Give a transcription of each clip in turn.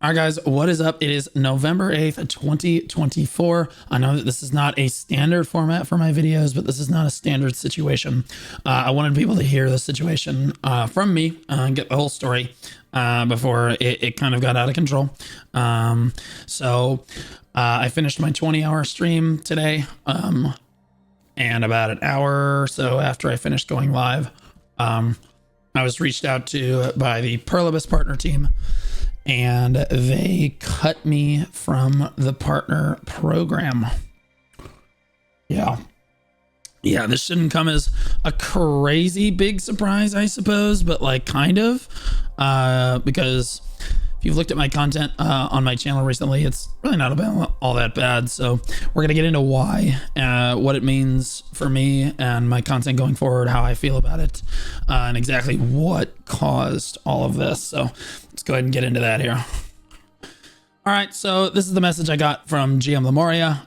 All right, guys, what is up? It is November 8th, 2024. I know that this is not a standard format for my videos, but this is not a standard situation. I wanted people to hear the situation from me and get the whole story before it kind of got out of control. So I finished my 20-hour stream today, and about an hour or so after I finished going live, I was reached out to by the Pluribus partner team, and they cut me from the partner program. Yeah, this shouldn't come as a crazy big surprise, I suppose, but like kind of, because if you've looked at my content on my channel recently, it's really not all that bad. So we're going to get into why, what it means for me and my content going forward, how I feel about it, and exactly what caused all of this. So let's go ahead and get into that here. All right, so this is the message I got from GM Lemuria.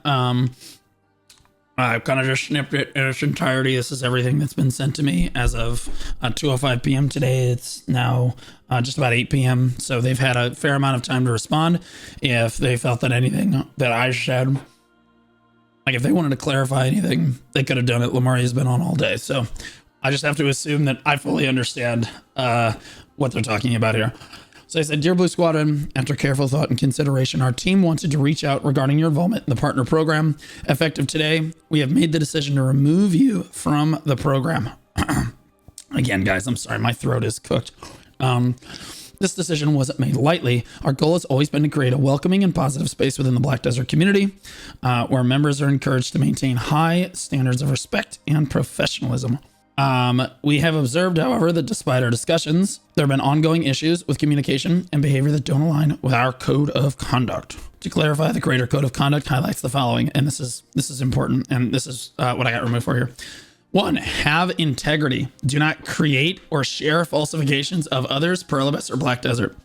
I've kind of just snipped it in its entirety. This is everything that's been sent to me as of 2:05 p.m. today. It's now just about 8 p.m. So they've had a fair amount of time to respond. If they felt that anything that I said, like if they wanted to clarify anything, they could have done it. Lemuria's been on all day. So I just have to assume that I fully understand what they're talking about here. So I said, Dear Blue Squadron, after careful thought and consideration, our team wanted to reach out regarding your involvement in the partner program. Effective today, we have made the decision to remove you from the program. Again, guys, I'm sorry, my throat is cooked. This decision wasn't made lightly. Our goal has always been to create a welcoming and positive space within the Black Desert community, where members are encouraged to maintain high standards of respect and professionalism. We have observed, however, that despite our discussions, there have been ongoing issues with communication and behavior that don't align with our code of conduct. To clarify, the greater code of conduct highlights the following, and this is important, and this is what I got removed for here. 1, have integrity. Do not create or share falsifications of others, Pluribus, or Black Desert.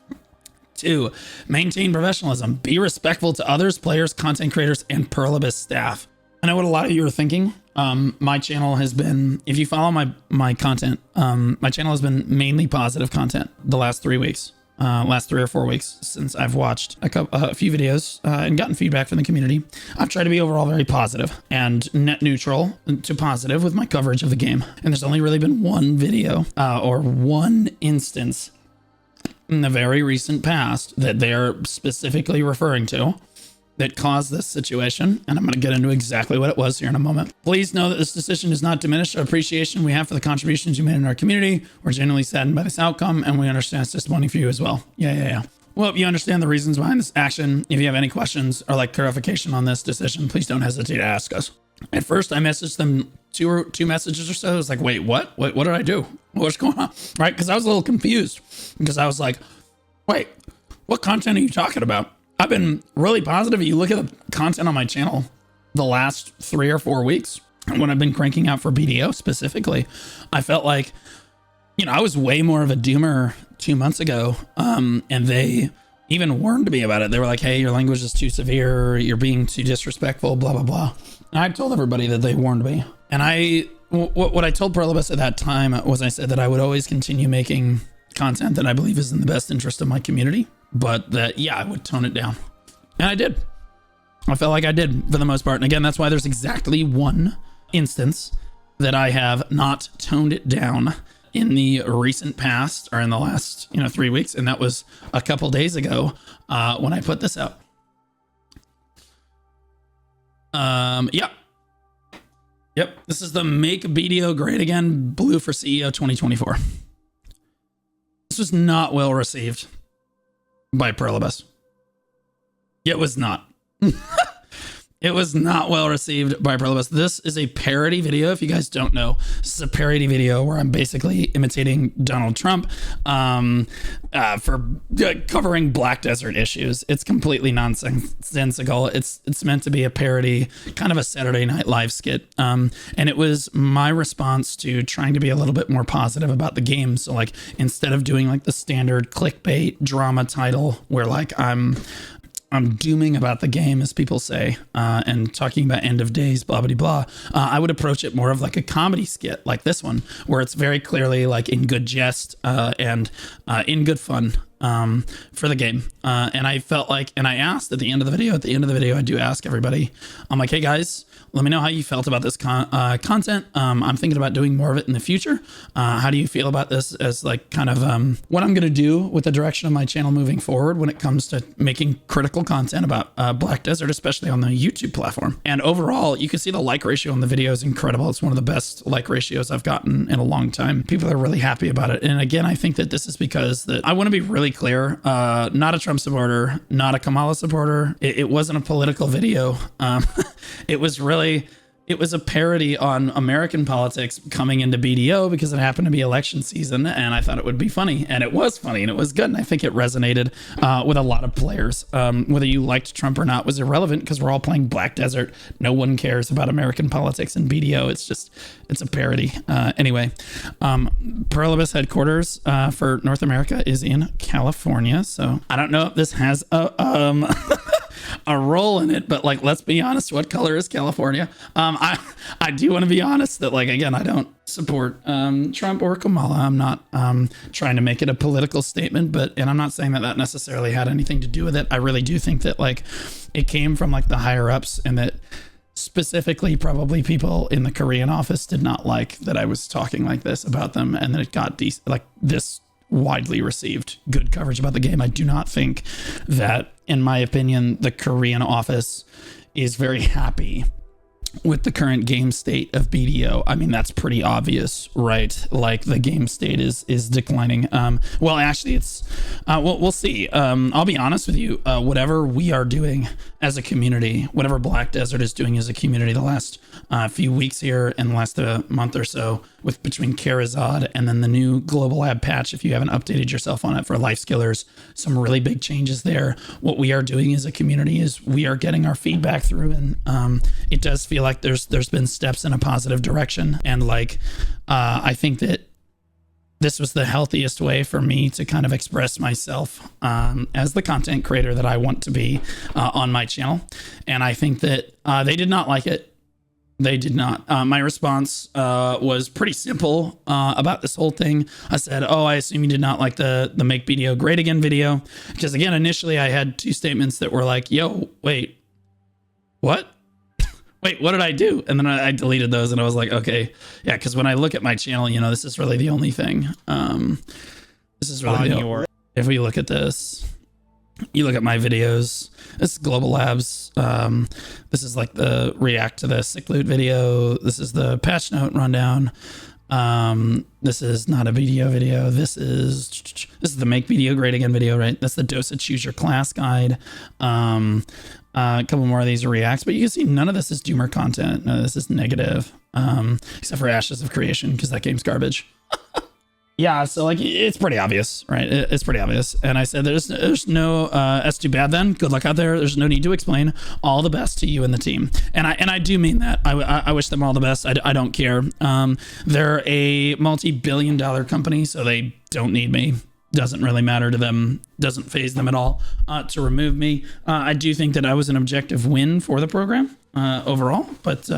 2, maintain professionalism. Be respectful to others, players, content creators, and Pluribus staff. I know what a lot of you are thinking. My channel has been, if you follow my content, my channel has been mainly positive content the last 3 weeks, last 3 or 4 weeks since I've watched a few videos and gotten feedback from the community. I've tried to be overall very positive and net neutral to positive with my coverage of the game. And there's only really been one video or one instance in the very recent past that they're specifically referring to that caused this situation, and I'm going to get into exactly what it was here in a moment. Please know that this decision does not diminish the appreciation we have for the contributions you made in our community. We're genuinely saddened by this outcome, and we understand it's disappointing for you as well. Yeah. Well, if you understand the reasons behind this action, if you have any questions or like clarification on this decision, please don't hesitate to ask us. At first, I messaged them two messages or so. I was like, wait, what? What did I do? What's going on? Right? Because I was a little confused, because I was like, wait, what content are you talking about? I've been really positive. You look at the content on my channel the last 3 or 4 weeks when I've been cranking out for BDO specifically, I felt like, I was way more of a doomer 2 months ago. And they even warned me about it. They were like, hey, your language is too severe. You're being too disrespectful, blah, blah, blah. And I told everybody that they warned me. And what I told Pluribus at that time was I said that I would always continue making content that I believe is in the best interest of my community, but that, I would tone it down. And I did. I felt like I did for the most part. And again, that's why there's exactly one instance that I have not toned it down in the recent past, or in the last, 3 weeks. And that was a couple days ago when I put this out. Yep. This is the Make BDO Great Again Blue for CEO 2024. This was not well received by Pluribus. It was not. It was not well received by Pluribus. This is a parody video. If you guys don't know, this is a parody video where I'm basically imitating Donald Trump for covering Black Desert issues. It's completely nonsensical. It's meant to be a parody, kind of a Saturday Night Live skit. And it was my response to trying to be a little bit more positive about the game. So like, instead of doing like the standard clickbait drama title where like I'm dooming about the game, as people say, and talking about end of days, blah, blah, blah. I would approach it more of like a comedy skit like this one, where it's very clearly like in good jest and in good fun. for the game. And I felt like, and I asked at the end of the video, I do ask everybody, I'm like, hey guys, let me know how you felt about this content. I'm thinking about doing more of it in the future. How do you feel about this as like kind of what I'm going to do with the direction of my channel moving forward when it comes to making critical content about Black Desert, especially on the YouTube platform. And overall, you can see the like ratio on the video is incredible. It's one of the best like ratios I've gotten in a long time. People are really happy about it. And again, I think that this is because that I want to be really clear, not a Trump supporter, not a Kamala supporter. It wasn't a political video. It was a parody on American politics coming into BDO because it happened to be election season, and I thought it would be funny, and it was funny, and it was good, and I think it resonated with a lot of players. Whether you liked Trump or not was irrelevant because we're all playing Black Desert. No one cares about American politics in BDO. It's a parody. Anyway, Pluribus headquarters for North America is in California, so I don't know if this has a role in it, but like, let's be honest, what color is California? I do want to be honest that, like, again, I don't support Trump or Kamala. I'm not trying to make it a political statement, and I'm not saying that necessarily had anything to do with it. I really do think that like it came from like the higher ups, and that specifically probably people in the Korean office did not like that I was talking like this about them, and that it got this widely received good coverage about the game. I do not think that, in my opinion, the Korean office is very happy with the current game state of BDO. I mean, that's pretty obvious, right? Like the game state is declining. Well, actually, it's we'll see. I'll be honest with you. Whatever we are doing as a community, whatever Black Desert is doing as a community, the last few weeks here and the last month or so, with between Karazad and then the new global lab patch, if you haven't updated yourself on it for life skillers, some really big changes there. What we are doing as a community is we are getting our feedback through, and it does feel like there's been steps in a positive direction. And like I think that this was the healthiest way for me to kind of express myself as the content creator that I want to be on my channel. And I think that they did not like it. They did not. My response was pretty simple about this whole thing. I said, I assume you did not like the Make BDO Great Again video. Because again, initially I had two statements that were like, yo, wait, what? Wait, what did I do? And then I deleted those, and I was like, okay, yeah, because when I look at my channel, this is really the only thing. This is really if we look at this, you look at my videos, this is Global Labs. This is like the react to the sick loot video. This is the patch note rundown. This is not a BDO video. This is the Make BDO Great Again video, right? That's the Dosa Choose Your Class guide. A couple more of these reacts, but you can see none of this is doomer content. None of this is negative, except for Ashes of Creation, because that game's garbage. Yeah, so like it's pretty obvious, right? It's pretty obvious. And I said, there's no, that's too bad then. Good luck out there. There's no need to explain. All the best to you and the team. And I do mean that. I wish them all the best. I don't care. They're a multi-billion-dollar company, so they don't need me. Doesn't really matter to them. Doesn't faze them at all to remove me. I do think that I was an objective win for the program overall, but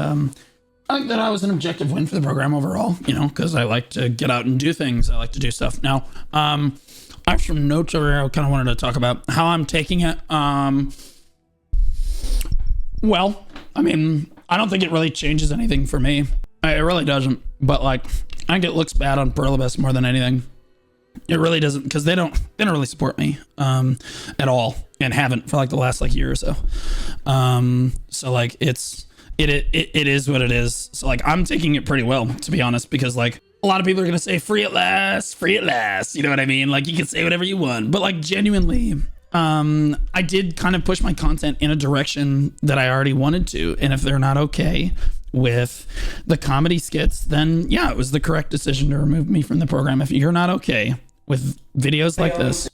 I think that I was an objective win for the program overall, because I like to get out and do things. I like to do stuff. Now, I have some notes over here I kind of wanted to talk about how I'm taking it. Well, I mean, I don't think it really changes anything for me. It really doesn't. But like, I think it looks bad on Pluribus more than anything. It really doesn't, because they don't really support me at all, and haven't for like the last like year or so. So like it is what it is. So like I'm taking it pretty well, to be honest, because like a lot of people are gonna say free at last, you know what I mean? Like you can say whatever you want, but like genuinely, I did kind of push my content in a direction that I already wanted to, and if they're not okay with the comedy skits, then yeah, it was the correct decision to remove me from the program. If you're not okay with videos like this,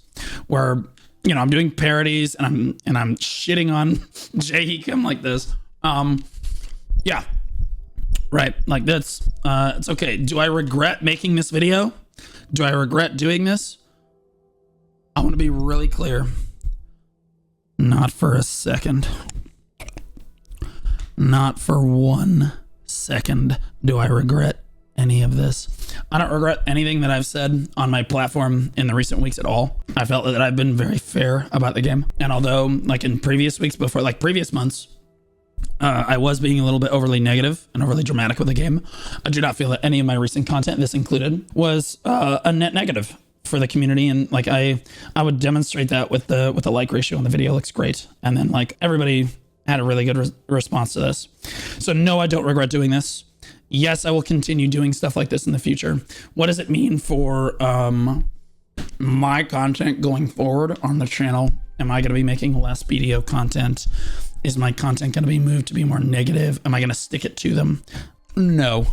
where I'm doing parodies and I'm shitting on Jahicum like this, yeah, right, like that's it's okay. Do I regret making this video? Do I regret doing this? I want to be really clear. Not for a second. Not for 1 second do I regret any of this. I don't regret anything that I've said on my platform in the recent weeks at all. I felt that I've been very fair about the game. And although like in previous weeks before, like previous months, I was being a little bit overly negative and overly dramatic with the game, I do not feel that any of my recent content, this included, was a net negative for the community. And like I would demonstrate that with the like ratio on the video looks great. And then like everybody had a really good response to this. So no, I don't regret doing this. Yes, I will continue doing stuff like this in the future. What does it mean for my content going forward on the channel? Am I going to be making less BDO content? Is my content going to be moved to be more negative? Am I going to stick it to them? No.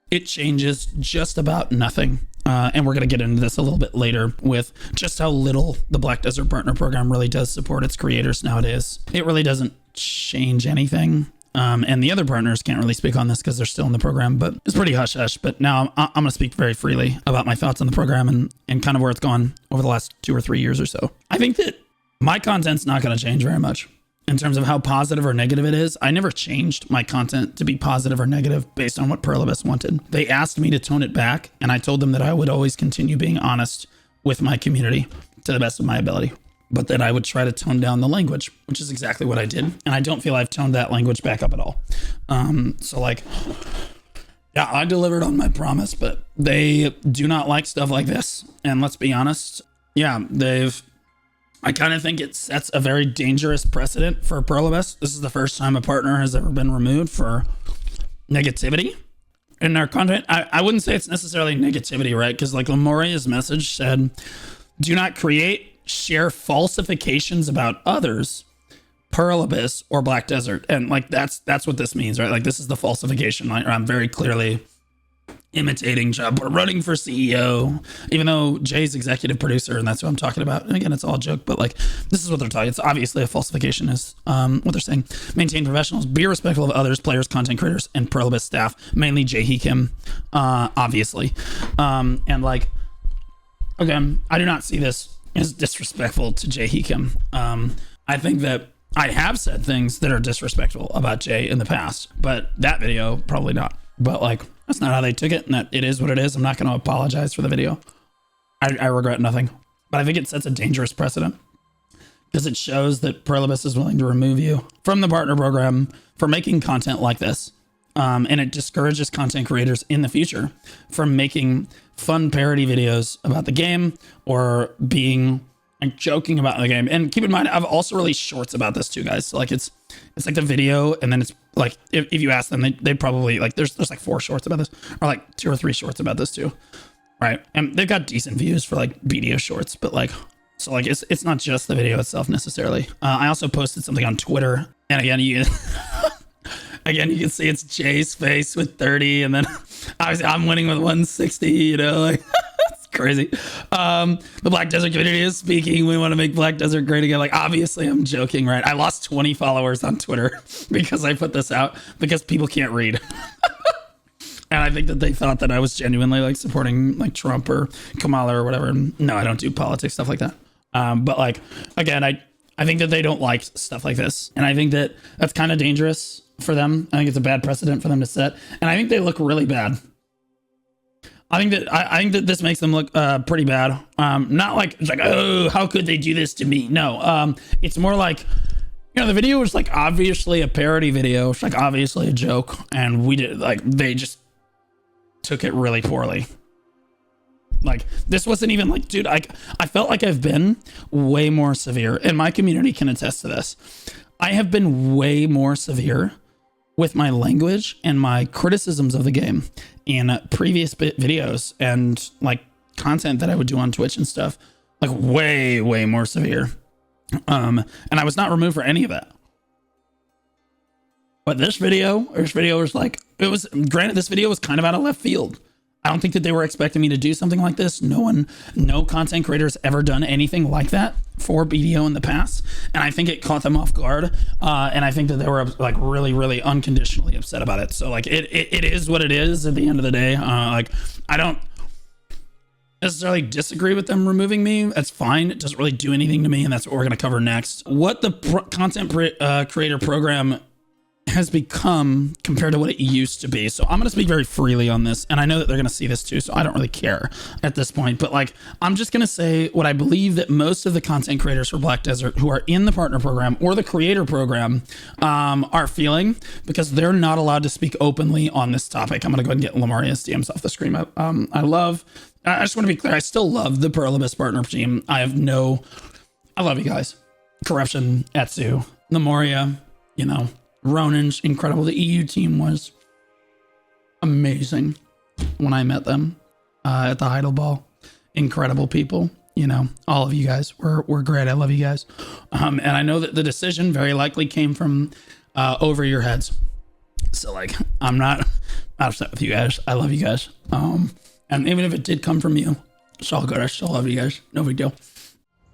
It changes just about nothing. And we're going to get into this a little bit later with just how little the Black Desert Partner Program really does support its creators nowadays. It really doesn't change anything. And the other partners can't really speak on this because they're still in the program, but it's pretty hush hush. But now I'm going to speak very freely about my thoughts on the program and kind of where it's gone over the last 2 or 3 years or so. I think that my content's not going to change very much in terms of how positive or negative it is. I never changed my content to be positive or negative based on what Pluribus wanted. They asked me to tone it back, and I told them that I would always continue being honest with my community to the best of my ability, but that I would try to tone down the language, which is exactly what I did. And I don't feel I've toned that language back up at all. So like, yeah, I delivered on my promise, but they do not like stuff like this. And let's be honest, yeah, I kind of think it sets a very dangerous precedent for Pluribus. This is the first time a partner has ever been removed for negativity in their content. I wouldn't say it's necessarily negativity, right? Because like Lamoria's message said, do not share falsifications about others, Pluribus or Black Desert. And like that's what this means, right? Like this is the falsification. I'm very clearly imitating job running for CEO, even though Jay's executive producer, and that's what I'm talking about. And again, it's all a joke, but like this is what they're talking. It's obviously a falsification is what they're saying. Maintain professionals, be respectful of others, players, content creators, and Pluribus staff, mainly Jay Kim, obviously. And like, again, I do not see this as disrespectful to Jay Kim. I think that I have said things that are disrespectful about Jay in the past, but that video, probably not. But like, that's not how they took it, and that it is what it is. I'm not going to apologize for the video. I regret nothing, but I think it sets a dangerous precedent because it shows that Pluribus is willing to remove you from the partner program for making content like this. And it discourages content creators in the future from making fun parody videos about the game or being and joking about the game. And keep in mind, I've also released shorts about this too, guys. So like it's like the video, and then it's like if you ask them, they probably like there's like 4 shorts about this, or like 2 or 3 shorts about this too, right? And they've got decent views for like BDO shorts, but like so like it's not just the video itself necessarily. I also posted something on Twitter, and again you can see it's Jay's face with 30, and then obviously I'm winning with 160. You know, like. Crazy. The Black Desert community is speaking. We want to make Black Desert great again. Like, obviously I'm joking, right? I lost 20 followers on Twitter because I put this out because people can't read. And I think that they thought that I was genuinely like supporting like Trump or Kamala or whatever. No, I don't do politics, stuff like that. But like, again, I think that they don't like stuff like this. And I think that that's kind of dangerous for them. I think it's a bad precedent for them to set. And I think they look really bad. I think that this makes them look pretty bad. Not like it's like, oh, how could they do this to me? No, it's more like, you know, the video was like obviously a parody video. It's like obviously a joke, and they just took it really poorly. Like this wasn't even like, dude, I felt like I've been way more severe, and my community can attest to this. I have been way more severe with my language and my criticisms of the game in previous videos and like content that I would do on Twitch and stuff, like way more severe. And I was not removed for any of that. But this video was like, granted, this video was kind of out of left field. I don't think that they were expecting me to do something like this. No content creator has ever done anything like that for BDO in the past. And I think it caught them off guard. And I think that they were like really unconditionally upset about it. So like it is what it is at the end of the day. Like I don't necessarily disagree with them removing me. That's fine. It doesn't really do anything to me. And that's what we're going to cover next. What the content creator program has become compared to what it used to be. So I'm going to speak very freely on this, and I know that they're going to see this too, so I don't really care at this point. But like, I'm just going to say what I believe that most of the content creators for Black Desert who are in the partner program or the creator program are feeling, because they're not allowed to speak openly on this topic. I'm going to go ahead and get Lamaria's DMs off the screen. I just want to be clear. I still love the Pearl Abyss partner team. I love you guys. Corruption, Etsu, Lemuria, Ronin's incredible. The EU team was amazing when I met them at the Heidel Ball. Incredible people, all of you guys were great. I love you guys. And I know that the decision very likely came from over your heads. So like, I'm not upset with you guys. I love you guys. And even if it did come from you, it's all good. I still love you guys. No big deal.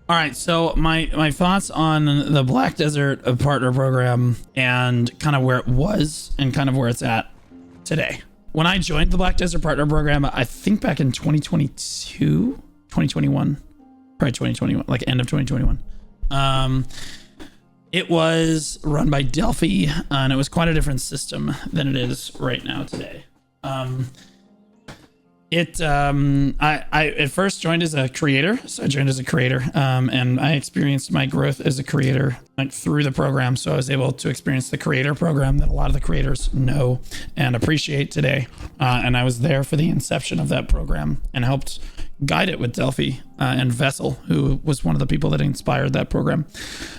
All right, so my thoughts on the Black Desert partner program and kind of where it was and kind of where it's at today. When I joined the Black Desert partner program, I think back in 2021, like end of 2021. It was run by Delphi, and it was quite a different system than it is right now today. I at first joined as a creator. So I joined as a creator, and I experienced my growth as a creator like through the program. So I was able to experience the creator program that a lot of the creators know and appreciate today. And I was there for the inception of that program and helped guide it with Delphi and Vessel, who was one of the people that inspired that program.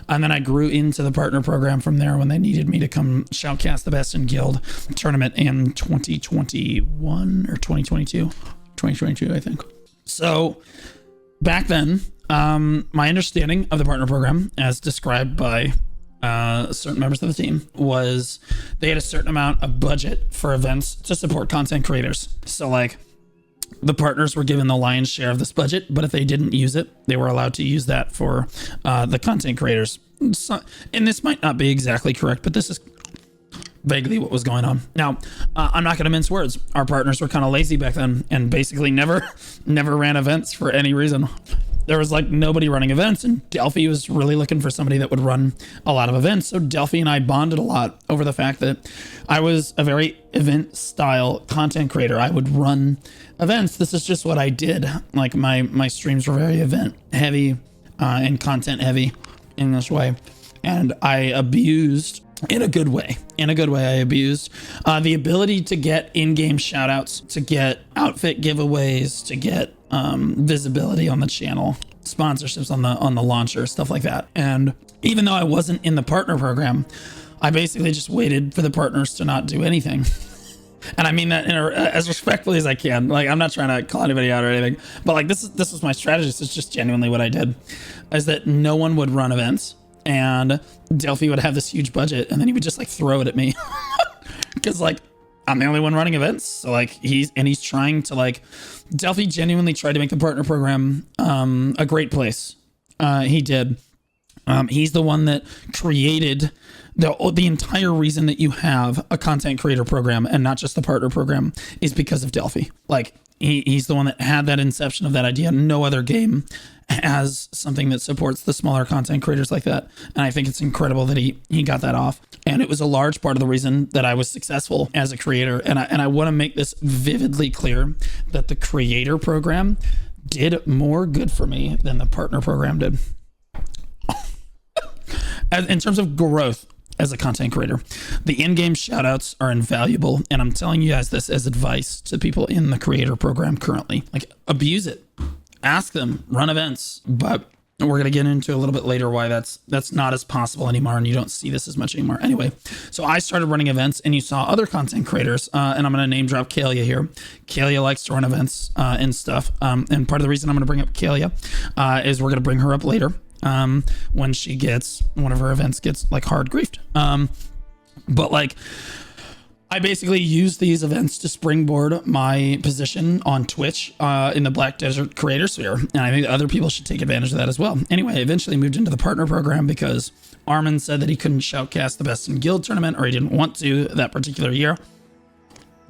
And then I grew into the partner program from there when they needed me to come shoutcast the Best in Guild tournament in 2021 or 2022, I think. So back then, my understanding of the partner program, as described by certain members of the team, was they had a certain amount of budget for events to support content creators. So like, the partners were given the lion's share of this budget, but if they didn't use it, they were allowed to use that for the content creators. So, and this might not be exactly correct, but this is vaguely what was going on. Now, I'm not going to mince words. Our partners were kind of lazy back then and basically never ran events for any reason. There was like nobody running events, and Delphi was really looking for somebody that would run a lot of events. So Delphi and I bonded a lot over the fact that I was a very event style content creator. I would run events. This is just what I did. Like my streams were very event heavy and content heavy in this way. And I abused in a good way. I abused the ability to get in-game shoutouts, to get outfit giveaways, to get visibility on the channel, sponsorships on the launcher, stuff like that. And even though I wasn't in the partner program, I basically just waited for the partners to not do anything. And I mean that as respectfully as I can. Like, I'm not trying to call anybody out or anything, but like this was my strategy. This is just genuinely what I did, is that no one would run events. And Delphi would have this huge budget, and then he would just like throw it at me because like I'm the only one running events. So like he's trying to like, Delphi genuinely tried to make the partner program a great place. He did. He's the one that created the entire reason that you have a content creator program and not just the partner program is because of Delphi. Like he's the one that had that inception of that idea. No other game has something that supports the smaller content creators like that. And I think it's incredible that he got that off. And it was a large part of the reason that I was successful as a creator. And I want to make this vividly clear that the creator program did more good for me than the partner program did. In terms of growth as a content creator, the in-game shoutouts are invaluable. And I'm telling you guys this as advice to people in the creator program currently. Like, abuse it. Ask them, run events, but we're going to get into a little bit later why that's not as possible anymore, and you don't see this as much anymore. Anyway, so I started running events, and you saw other content creators, and I'm going to name drop Kalia here. Kalia likes to run events and stuff, and part of the reason I'm going to bring up Kalia is we're going to bring her up later when she gets, one of her events gets like hard griefed. But like, I basically use these events to springboard my position on Twitch in the Black Desert creator sphere. And I think other people should take advantage of that as well. Anyway, I eventually moved into the partner program because Armin said that he couldn't shoutcast the Best in Guild tournament, or he didn't want to that particular year.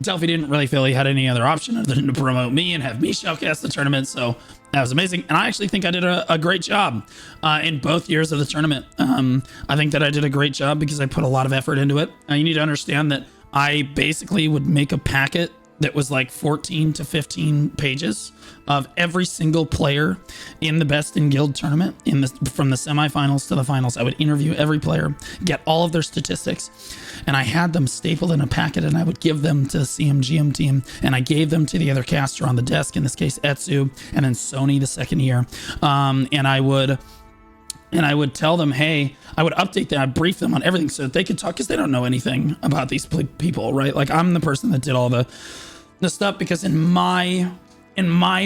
Delphi didn't really feel he had any other option other than to promote me and have me shoutcast the tournament. So that was amazing. And I actually think I did a great job in both years of the tournament. I think that I did a great job because I put a lot of effort into it. You need to understand that I basically would make a packet that was like 14 to 15 pages of every single player in the Best in Guild tournament from the semifinals to the finals. I would interview every player, get all of their statistics, and I had them stapled in a packet, and I would give them to the CMGM team, and I gave them to the other caster on the desk, in this case Etsu, and then Sony the second year. And I would tell them, hey, I would update them, I'd brief them on everything so that they could talk, because they don't know anything about these people, right? Like, I'm the person that did all the stuff, because in my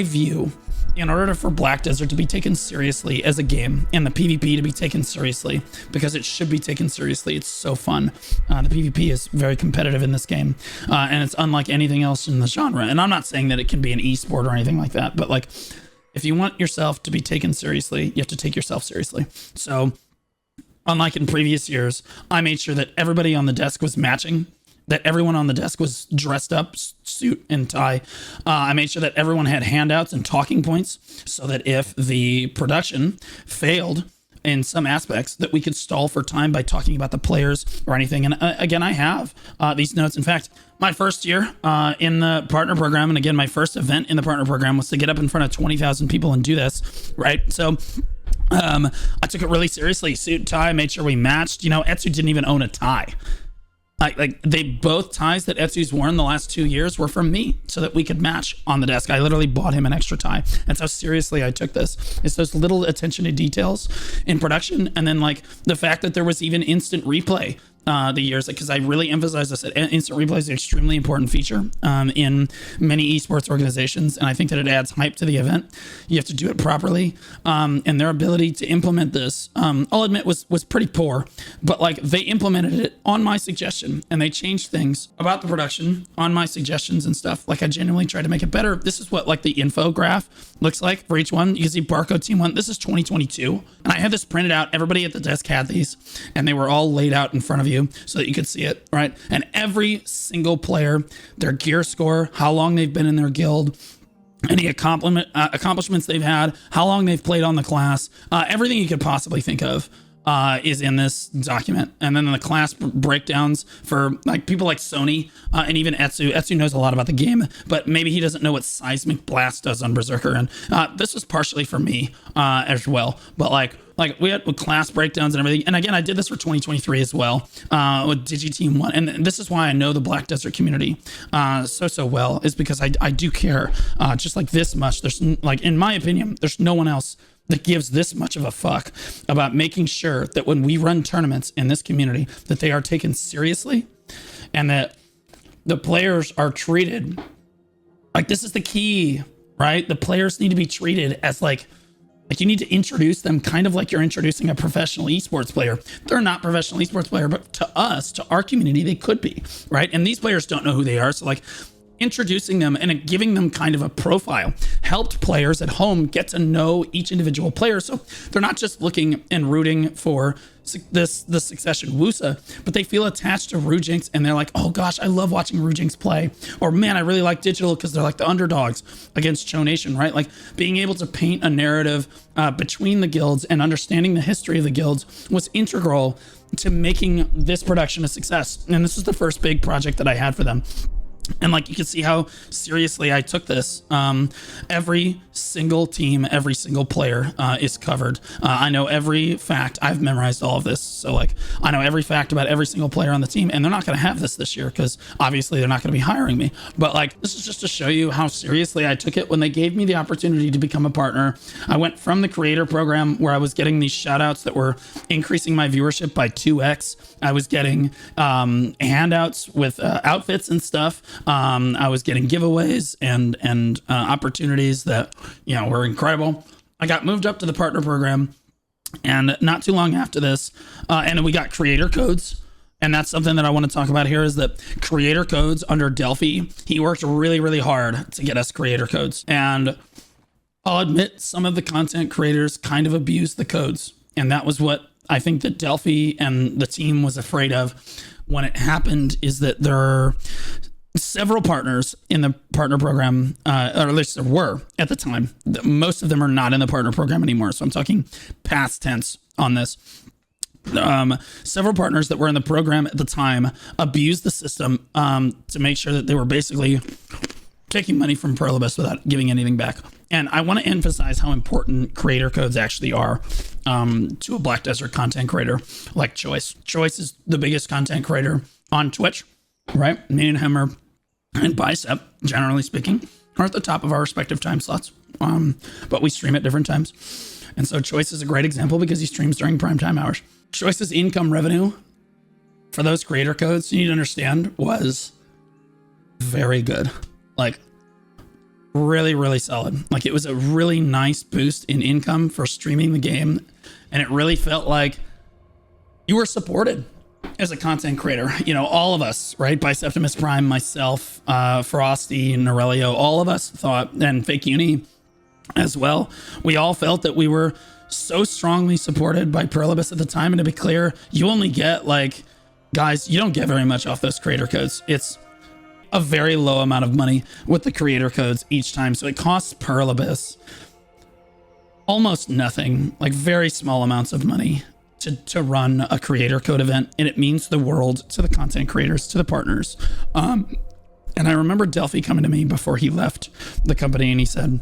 view, in order for Black Desert to be taken seriously as a game and the PvP to be taken seriously, because it should be taken seriously, it's so fun. The PvP is very competitive in this game, and it's unlike anything else in the genre. And I'm not saying that it can be an esport or anything like that, but like, if you want yourself to be taken seriously, you have to take yourself seriously. So unlike in previous years, I made sure that everybody on the desk was matching, that everyone on the desk was dressed up, suit and tie. I made sure that everyone had handouts and talking points so that if the production failed in some aspects, that we could stall for time by talking about the players or anything. And again, I have these notes. In fact, my first year in the partner program, and again, my first event in the partner program was to get up in front of 20,000 people and do this, right? So I took it really seriously. Suit, tie, made sure we matched. You know, Etsu didn't even own a tie. Like they both ties that Etsu's worn the last 2 years were from me so that we could match on the desk. I literally bought him an extra tie. That's how seriously I took this. It's those little attention to details in production. And then like the fact that there was even instant replay the years, because I really emphasize this. Instant replay is an extremely important feature in many esports organizations, and I think that it adds hype to the event. You have to do it properly, and their ability to implement this, I'll admit, was pretty poor, but like they implemented it on my suggestion, and they changed things about the production on my suggestions and stuff. Like I genuinely tried to make it better. This is what like the info graph looks like for each one. You can see Barcode Team 1. This is 2022, and I had this printed out. Everybody at the desk had these, and they were all laid out in front of you so that you could see it, right? And every single player, their gear score, how long they've been in their guild, any accomplishments they've had, how long they've played on the class, everything you could possibly think of is in this document. And then the class breakdowns for like people like Sony and even Etsu. Etsu knows a lot about the game, but maybe he doesn't know what Seismic Blast does on Berserker. And this was partially for me as well. But like we had with class breakdowns and everything. And again, I did this for 2023 as well with Team 1. And this is why I know the Black Desert community so well, is because I do care just like this much. There's like, in my opinion, there's no one else that gives this much of a fuck about making sure that when we run tournaments in this community, that they are taken seriously and that the players are treated like this is the key, right? The players need to be treated as like you need to introduce them kind of like you're introducing a professional esports player. They're not professional esports player, but to us, to our community, they could be, right? And these players don't know who they are. So like introducing them and giving them kind of a profile helped players at home get to know each individual player. So they're not just looking and rooting for the succession Wusa, but they feel attached to Rujinx and they're like, oh gosh, I love watching Rujinx play. Or man, I really like Digital because they're like the underdogs against Cho Nation, right? Like being able to paint a narrative between the guilds and understanding the history of the guilds was integral to making this production a success. And this is the first big project that I had for them. And like you can see how seriously I took this. Every single team, every single player is covered. I know every fact. I've memorized all of this. So like I know every fact about every single player on the team, and they're not going to have this year because obviously they're not going to be hiring me. But like this is just to show you how seriously I took it when they gave me the opportunity to become a partner. I went from the creator program where I was getting these shout outs that were increasing my viewership by 2x. I was getting handouts with outfits and stuff. I was getting giveaways and opportunities that, you know, were incredible. I got moved up to the partner program, and not too long after this, and we got creator codes. And that's something that I want to talk about here is that creator codes under Delphi, he worked really, really hard to get us creator codes. And I'll admit some of the content creators kind of abused the codes. And that was what I think that Delphi and the team was afraid of when it happened, is that several partners in the partner program, or at least there were at the time. Most of them are not in the partner program anymore. So I'm talking past tense on this. Several partners that were in the program at the time abused the system to make sure that they were basically taking money from Pluribus without giving anything back. And I want to emphasize how important creator codes actually are to a Black Desert content creator like Choice. Choice is the biggest content creator on Twitch, right? Me and him and Bicep, generally speaking, are at the top of our respective time slots, but we stream at different times. And so Choice is a great example because he streams during primetime hours. Choice's income revenue for those creator codes, you need to understand, was very good. Like, really, really solid. Like, it was a really nice boost in income for streaming the game. And it really felt like you were supported as a content creator. You know, all of us, right? Biceptimus Prime, myself, Frosty, Norelio, all of us thought, and Fake Uni as well, we all felt that we were so strongly supported by Pluribus at the time. And to be clear, you only get, like, guys, you don't get very much off those creator codes. It's a very low amount of money with the creator codes each time. So it costs Pluribus almost nothing, like very small amounts of money to run a creator code event. And it means the world to the content creators, to the partners. And I remember Delphi coming to me before he left the company, and he said,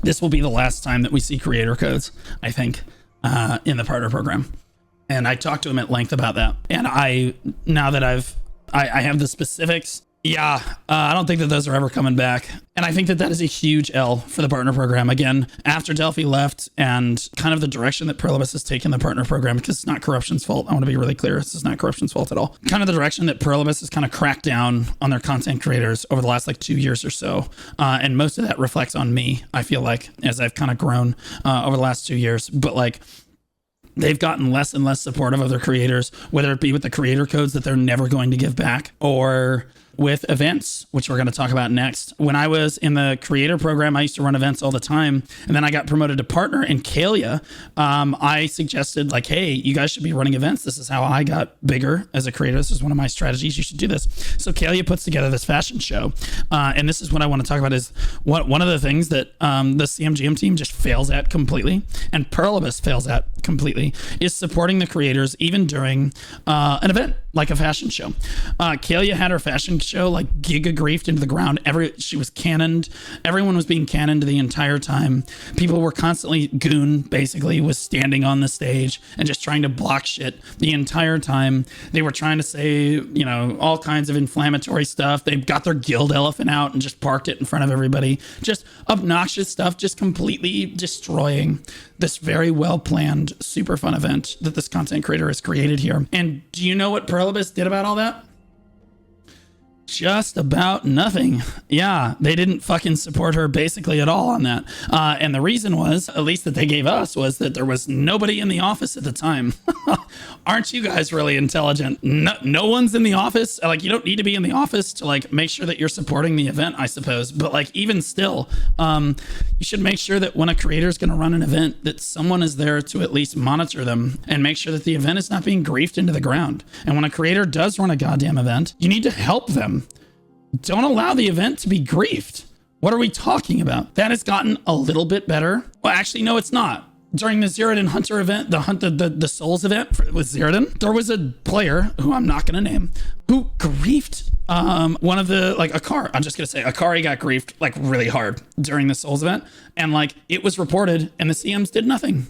this will be the last time that we see creator codes, I think, in the partner program. And I talked to him at length about that. And now that I have the specifics, I don't think that those are ever coming back. And I think that is a huge L for the partner program. Again, after Delphi left and kind of the direction that Pluribus has taken the partner program, because it's not corruption's fault. I want to be really clear. This is not corruption's fault at all. Kind of the direction that Pluribus has kind of cracked down on their content creators over the last like 2 years or so. And most of that reflects on me, I feel like, as I've kind of grown over the last 2 years. But like, they've gotten less and less supportive of their creators, whether it be with the creator codes that they're never going to give back, or with events, which we're going to talk about next. When I was in the creator program, I used to run events all the time. And then I got promoted to partner in Kalia. I suggested like, hey, you guys should be running events. This is how I got bigger as a creator. This is one of my strategies. You should do this. So Kalia puts together this fashion show. And this is what I want to talk about is one of the things that the CMGM team just fails at completely, and Pluribus fails at completely, is supporting the creators even during an event like a fashion show. Kalia had her fashion show like giga griefed into the ground. She was cannoned. Everyone was being cannoned the entire time. People were constantly, Goon basically was standing on the stage and just trying to block shit the entire time. They were trying to say, you know, all kinds of inflammatory stuff. They got their guild elephant out and just parked it in front of everybody. Just obnoxious stuff, just completely destroying this very well planned, super fun event that this content creator has created here. And do you know what Pluribus did about all that? Just about nothing. Yeah, they didn't fucking support her basically at all on that. And the reason was, at least that they gave us, was that there was nobody in the office at the time. Aren't you guys really intelligent? No one's in the office. Like, you don't need to be in the office to like make sure that you're supporting the event, I suppose. But like, even still, you should make sure that when a creator is going to run an event, that someone is there to at least monitor them and make sure that the event is not being griefed into the ground. And when a creator does run a goddamn event, you need to help them. Don't allow the event to be griefed. What are we talking about? That has gotten a little bit better. Well, actually, no, it's not. During the Zeratin Hunter event, the Souls event with Zeratin, there was a player who I'm not going to name who griefed one of the, like, Akari. I'm just going to say Akari got griefed like really hard during the Souls event. And like, it was reported and the CMs did nothing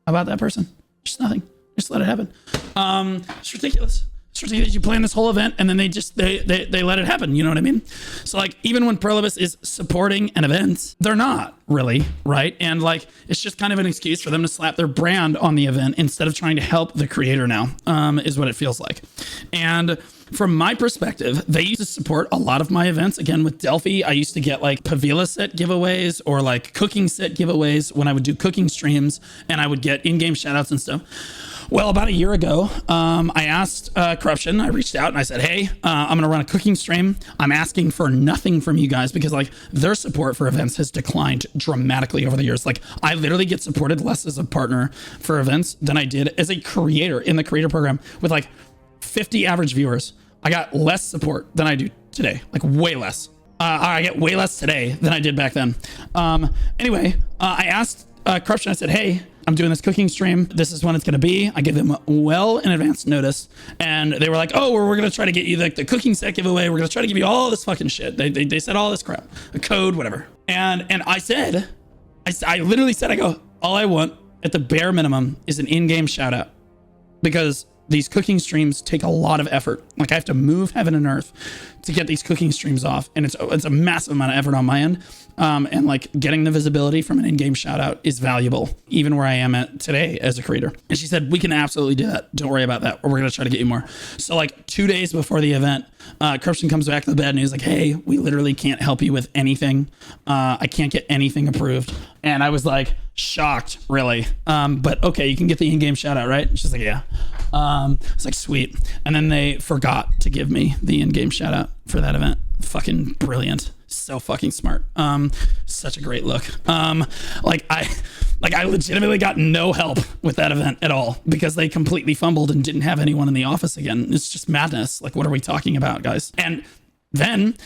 about that person. Just nothing. Just let it happen. It's ridiculous. It's ridiculous. You plan this whole event and then they let it happen. You know what I mean? So like, even when Pluribus is supporting an event, they're not really, right? And like, it's just kind of an excuse for them to slap their brand on the event instead of trying to help the creator now, is what it feels like. And from my perspective, they used to support a lot of my events. Again, with Delphi, I used to get like Pavila set giveaways or like cooking set giveaways when I would do cooking streams, and I would get in-game shoutouts and stuff. Well, about a year ago, I asked Corruption, I reached out and I said, hey, I'm going to run a cooking stream. I'm asking for nothing from you guys because like their support for events has declined dramatically over the years. Like, I literally get supported less as a partner for events than I did as a creator in the creator program with like 50 average viewers. I got less support than I do today, like way less. I get way less today than I did back then. Anyway, I asked Corruption, I said, hey, I'm doing this cooking stream. This is when it's going to be. I give them well in advance notice. And they were like, oh, we're going to try to get you like the cooking set giveaway. We're going to try to give you all this fucking shit. They said all this crap, a code, whatever. And I said, I literally said, I go, all I want at the bare minimum is an in-game shout out, because these cooking streams take a lot of effort. Like I have to move heaven and earth to get these cooking streams off. And it's a massive amount of effort on my end. And like getting the visibility from an in-game shout out is valuable, even where I am at today as a creator. And she said, we can absolutely do that. Don't worry about that. Or we're going to try to get you more. So like 2 days before the event, Corruption comes back to the bed and he's like, hey, we literally can't help you with anything. I can't get anything approved. And I was like, shocked, really. But okay, you can get the in-game shout out, right? And she's like, yeah. It's like, sweet. And then they forgot to give me the in-game shout out for that event. Fucking brilliant. So fucking smart. Such a great look. Like I legitimately got no help with that event at all because they completely fumbled and didn't have anyone in the office again. It's just madness. Like, what are we talking about, guys? And then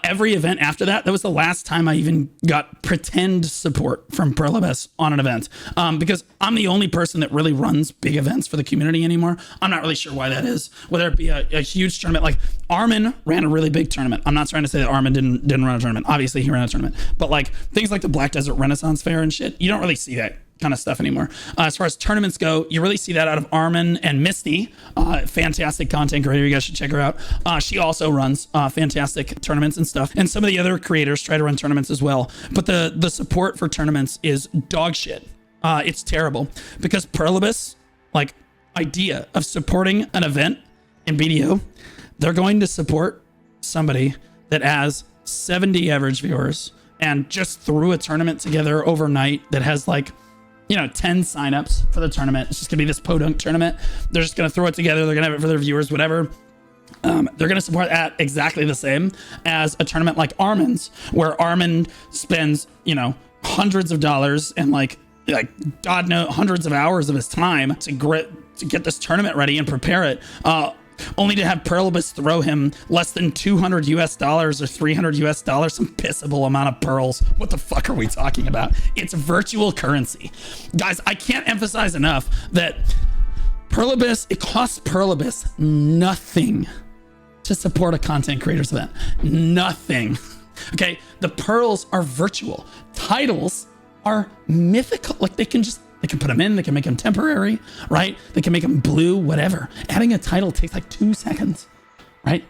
every event after that was the last time I even got pretend support from Perlibus on an event, because I'm the only person that really runs big events for the community anymore. I'm not really sure why that is, whether it be a huge tournament. Like Armin ran a really big tournament. I'm not trying to say that Armin didn't run a tournament. Obviously he ran a tournament, but like things like the Black Desert Renaissance Fair and shit, you don't really see that kind of stuff anymore. As far as tournaments go, you really see that out of Armin and Misty, fantastic content creator. You guys should check her out. She also runs fantastic tournaments and stuff. And some of the other creators try to run tournaments as well. But the support for tournaments is dog shit. It's terrible because Perlibus, like idea of supporting an event in BDO, they're going to support somebody that has 70 average viewers and just threw a tournament together overnight that has like, 10 signups for the tournament. It's just gonna be this podunk tournament. They're just gonna throw it together. They're gonna have it for their viewers, whatever. They're gonna support that exactly the same as a tournament like Armin's, where Armin spends, hundreds of dollars and like God knows hundreds of hours of his time to get this tournament ready and prepare it. Only to have Perlibus throw him less than $200 or $300, some pissable amount of pearls. What the fuck are we talking about? It's virtual currency. Guys, I can't emphasize enough that it costs Perlibus nothing to support a content creators event. Nothing. Okay, the pearls are virtual. Titles are mythical. Like they can put them in, they can make them temporary, right? They can make them blue, whatever. Adding a title takes like 2 seconds, right?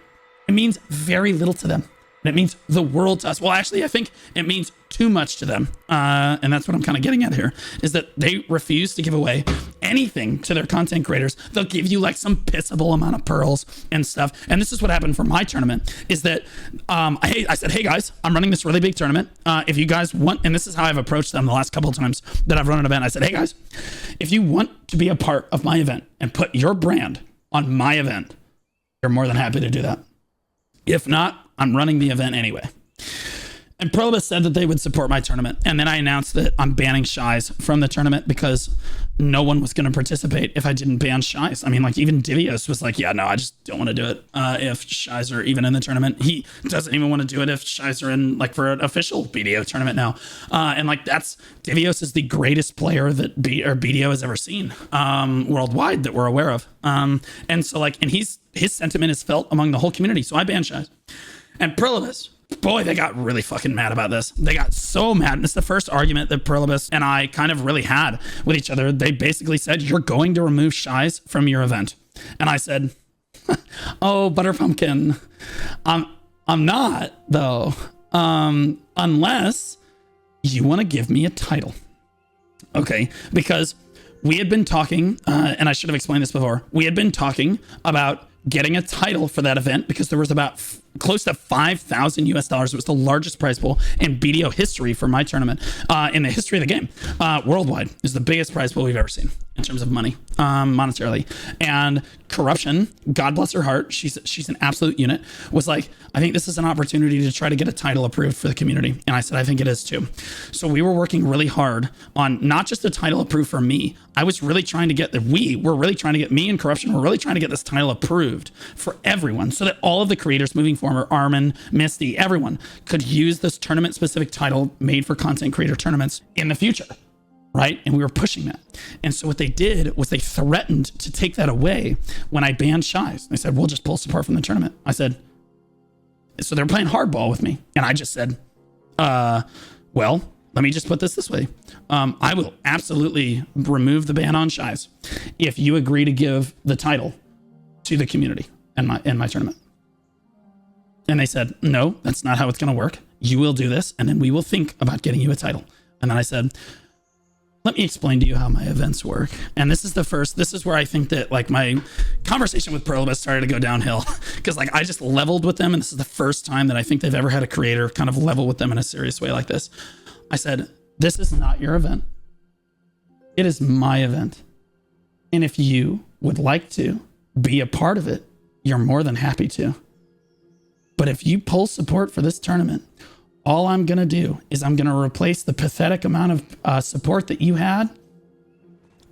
It means very little to them. And it means the world to us. Well, actually, I think it means too much to them. And that's what I'm kind of getting at here, is that they refuse to give away anything to their content creators. They'll give you like some pissable amount of pearls and stuff. And this is what happened for my tournament, is that I said, hey guys, I'm running this really big tournament. If you guys want, and this is how I've approached them the last couple of times that I've run an event. I said, hey guys, if you want to be a part of my event and put your brand on my event, you're more than happy to do that. If not, I'm running the event anyway. And Perlibus said that they would support my tournament. And then I announced that I'm banning Shies from the tournament because no one was going to participate if I didn't ban Shies. I mean, like even Divios was like, yeah, no, I just don't want to do it if Shies are even in the tournament. He doesn't even want to do it if Shies are in like for an official BDO tournament now. And like Divios is the greatest player that BDO has ever seen worldwide that we're aware of. And so like, and his sentiment is felt among the whole community. So I banned Shies. And Perlibus, boy, they got really fucking mad about this. They got so mad. And it's the first argument that Perlibus and I kind of really had with each other. They basically said, you're going to remove Shies from your event. And I said, oh, Butter Pumpkin, I'm not, though, unless you want to give me a title. Okay, because we had been talking, and I should have explained this before, we had been talking about getting a title for that event because there was about close to $5,000 US. It was the largest prize pool in BDO history for my tournament, in the history of the game. Worldwide is the biggest prize pool we've ever seen in terms of money, monetarily. And Corruption, God bless her heart, she's an absolute unit, was like, I think this is an opportunity to try to get a title approved for the community. And I said, I think it is too. So we were working really hard on not just a title approved for me. I was really trying to get me and Corruption were really trying to get this title approved for everyone so that all of the creators moving forward Transformer, Armin, Misty, everyone could use this tournament specific title made for content creator tournaments in the future. Right? And we were pushing that. And so what they did was they threatened to take that away when I banned Shies. They said, we'll just pull support from the tournament. I said, so they're playing hardball with me. And I just said, well, let me just put this way. I will absolutely remove the ban on Shies if you agree to give the title to the community in my tournament. And they said, no, that's not how it's going to work. You will do this, and then we will think about getting you a title. And then I said, let me explain to you how my events work. And this is where I think that like my conversation with Prolibus started to go downhill, because like I just leveled with them. And this is the first time that I think they've ever had a creator kind of level with them in a serious way like this. I said, this is not your event. It is my event. And if you would like to be a part of it, you're more than happy to. But if you pull support for this tournament, all I'm going to do is I'm going to replace the pathetic amount of support that you had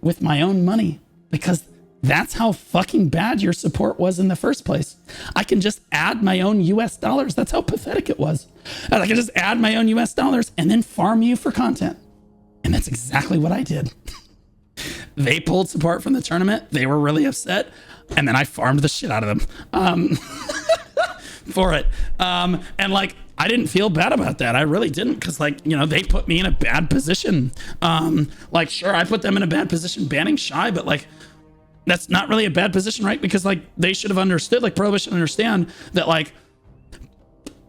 with my own money, because that's how fucking bad your support was in the first place. I can just add my own US dollars. That's how pathetic it was. And I can just add my own US dollars and then farm you for content. And that's exactly what I did. They pulled support from the tournament. They were really upset. And then I farmed the shit out of them for it. And like, I didn't feel bad about that. I really didn't, because like, you know, they put me in a bad position. Like, sure, I put them in a bad position banning Shy, but like, that's not really a bad position, right? Because like, they should have understood, like Prohibition should understand that like,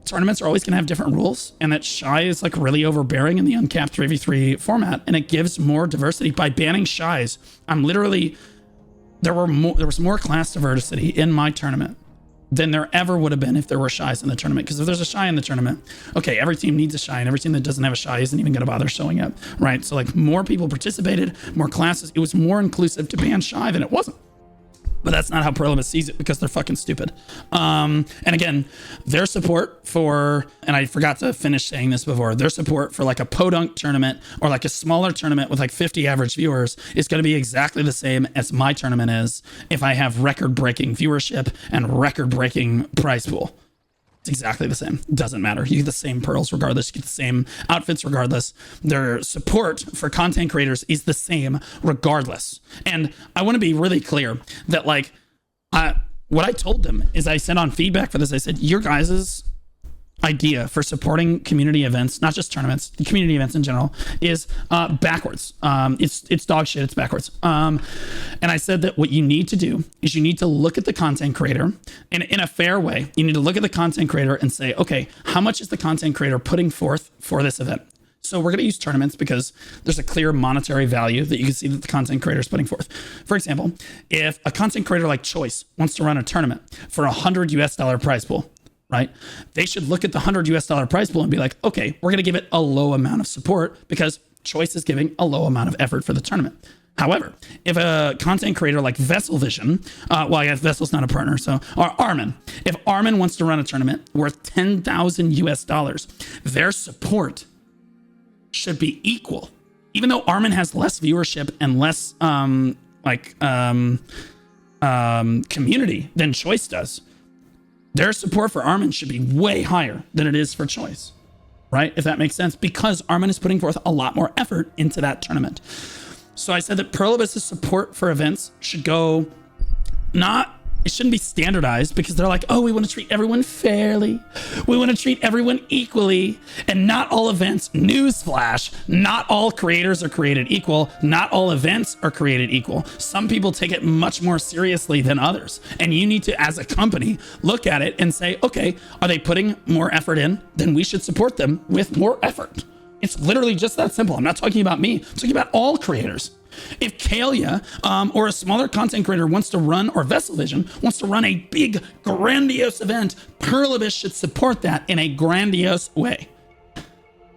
tournaments are always going to have different rules, and that Shy is like really overbearing in the uncapped 3v3 format, and it gives more diversity by banning Shies. There was more class diversity in my tournament than there ever would have been if there were Shies in the tournament. Because if there's a Shy in the tournament, okay, every team needs a Shy, and every team that doesn't have a Shy isn't even going to bother showing up, right? So like, more people participated, more classes. It was more inclusive to ban Shy than it wasn't. But that's not how Prolibus sees it, because they're fucking stupid. And again, their support for, and I forgot to finish saying this before, their support for like a podunk tournament or like a smaller tournament with like 50 average viewers is going to be exactly the same as my tournament is if I have record-breaking viewership and record-breaking prize pool. It's exactly the same. Doesn't matter. You get the same pearls regardless. You get the same outfits regardless. Their support for content creators is the same regardless. And I want to be really clear that like, what I told them is, I sent on feedback for this. I said, your guys's idea for supporting community events, not just tournaments, the community events in general, is backwards. It's dog shit. It's backwards. And I said that what you need to do is you need to look at the content creator in a fair way. You need to look at the content creator and say, okay, how much is the content creator putting forth for this event? So we're going to use tournaments because there's a clear monetary value that you can see that the content creator is putting forth. For example, if a content creator like Choice wants to run a tournament for $100 US prize pool, right? They should look at the $100 US prize pool and be like, okay, we're going to give it a low amount of support because Choice is giving a low amount of effort for the tournament. However, if a content creator like Vessel Vision, well, I guess Vessel's not a partner, so, or Armin, if Armin wants to run a tournament worth $10,000 US, their support should be equal. Even though Armin has less viewership and less community than Choice does, their support for Armin should be way higher than it is for Choice, right? If that makes sense, because Armin is putting forth a lot more effort into that tournament. So I said that Prolibus's support for events should go it shouldn't be standardized, because they're like, oh, we want to treat everyone fairly. We want to treat everyone equally. And not all events, newsflash, not all creators are created equal. Not all events are created equal. Some people take it much more seriously than others. And you need to, as a company, look at it and say, okay, are they putting more effort in? Then we should support them with more effort. It's literally just that simple. I'm not talking about me. I'm talking about all creators. If Kalia or a smaller content creator wants to run, or Vessel Vision wants to run a big, grandiose event, Prolibus should support that in a grandiose way,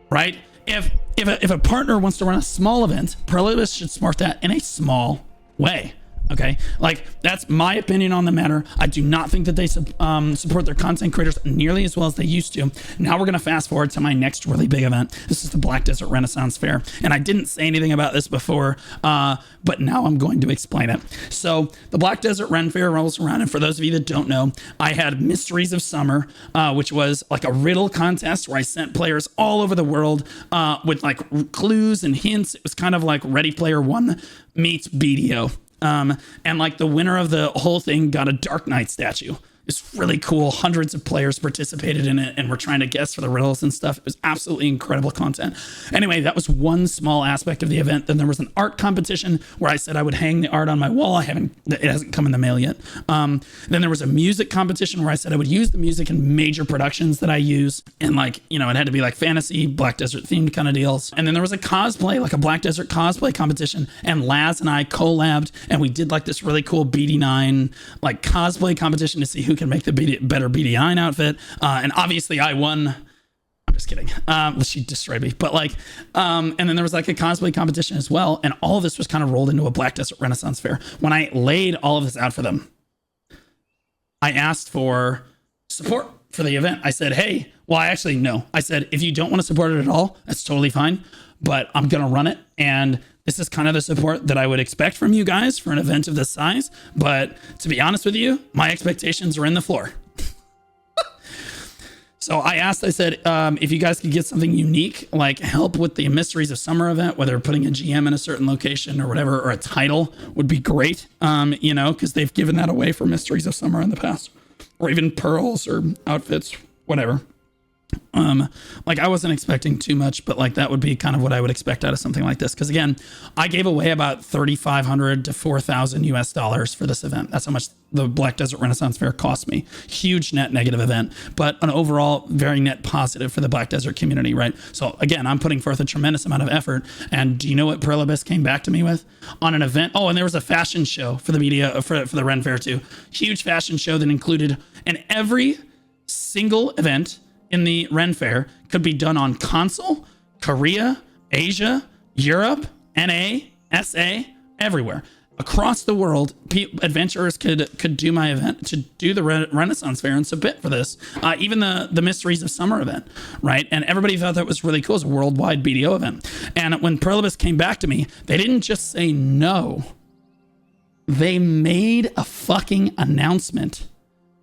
right? If a partner wants to run a small event, Prolibus should support that in a small way. Okay, like that's my opinion on the matter. I do not think that they support their content creators nearly as well as they used to. Now we're gonna fast forward to my next really big event. This is the Black Desert Renaissance Fair, and I didn't say anything about this before, but now I'm going to explain it. So the Black Desert Ren Fair rolls around, and for those of you that don't know, I had Mysteries of Summer, which was like a riddle contest where I sent players all over the world with like clues and hints. It was kind of like Ready Player One meets BDO. And like the winner of the whole thing got a Dark Knight statue. It's really cool. Hundreds of players participated in it and were trying to guess for the riddles and stuff. It was absolutely incredible content. Anyway, that was one small aspect of the event. Then there was an art competition where I said I would hang the art on my wall. It hasn't come in the mail yet. Then there was a music competition where I said I would use the music in major productions that I use. And like, you know, it had to be like fantasy, Black Desert themed kind of deals. And then there was a cosplay, like a Black Desert cosplay competition. And Laz and I collabed and we did like this really cool BD9 like cosplay competition to see who can make the better BD9 outfit. And obviously I won. I'm just kidding. She destroyed me. But like, and then there was like a cosplay competition as well. And all of this was kind of rolled into a Black Desert Renaissance Fair. When I laid all of this out for them, I asked for support for the event. I said, hey, well, I said, if you don't want to support it at all, that's totally fine, but I'm going to run it. And this is kind of the support that I would expect from you guys for an event of this size. But to be honest with you, my expectations are in the floor. So I said, if you guys could get something unique, like help with the Mysteries of Summer event, whether putting a GM in a certain location or whatever, or a title would be great. You know, because they've given that away for Mysteries of Summer in the past, or even pearls or outfits, whatever. Like I wasn't expecting too much, but like that would be kind of what I would expect out of something like this. Because again, I gave away about $3,500 to $4,000 for this event. That's how much the Black Desert Renaissance Fair cost me. Huge net negative event, but an overall very net positive for the Black Desert community, right? So again, I'm putting forth a tremendous amount of effort. And do you know what Perlibus came back to me with on an event? Oh, and there was a fashion show for the media for the Ren Fair too. Huge fashion show that included, and every single event in the Ren Fair could be done on console, Korea, Asia, Europe, NA, SA, everywhere. Across the world, adventurers could do my event, to do the Renaissance Fair and submit for this. Even the Mysteries of Summer event, right? And everybody thought that was really cool. It was a worldwide BDO event. And when Perlibus came back to me, they didn't just say no. They made a fucking announcement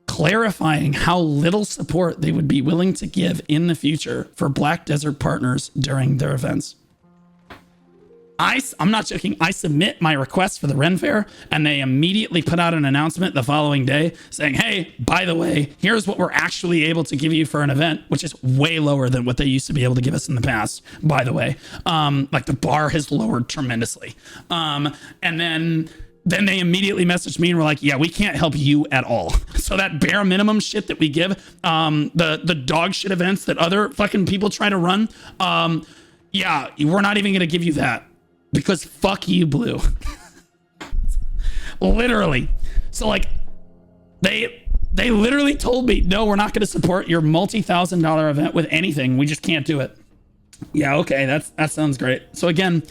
clarifying how little support they would be willing to give in the future for Black Desert partners during their events. I'm not joking. I submit my request for the Ren Fair, and they immediately put out an announcement the following day saying, hey, by the way, here's what we're actually able to give you for an event, which is way lower than what they used to be able to give us in the past, by the way. Like the bar has lowered tremendously. And then they immediately messaged me and were like, yeah, we can't help you at all. So that bare minimum shit that we give, the dog shit events that other fucking people try to run, yeah, we're not even going to give you that because fuck you, Blue. Literally. So like they literally told me, no, we're not going to support your multi-$1,000 event with anything. We just can't do it. Yeah, okay, that sounds great. So again,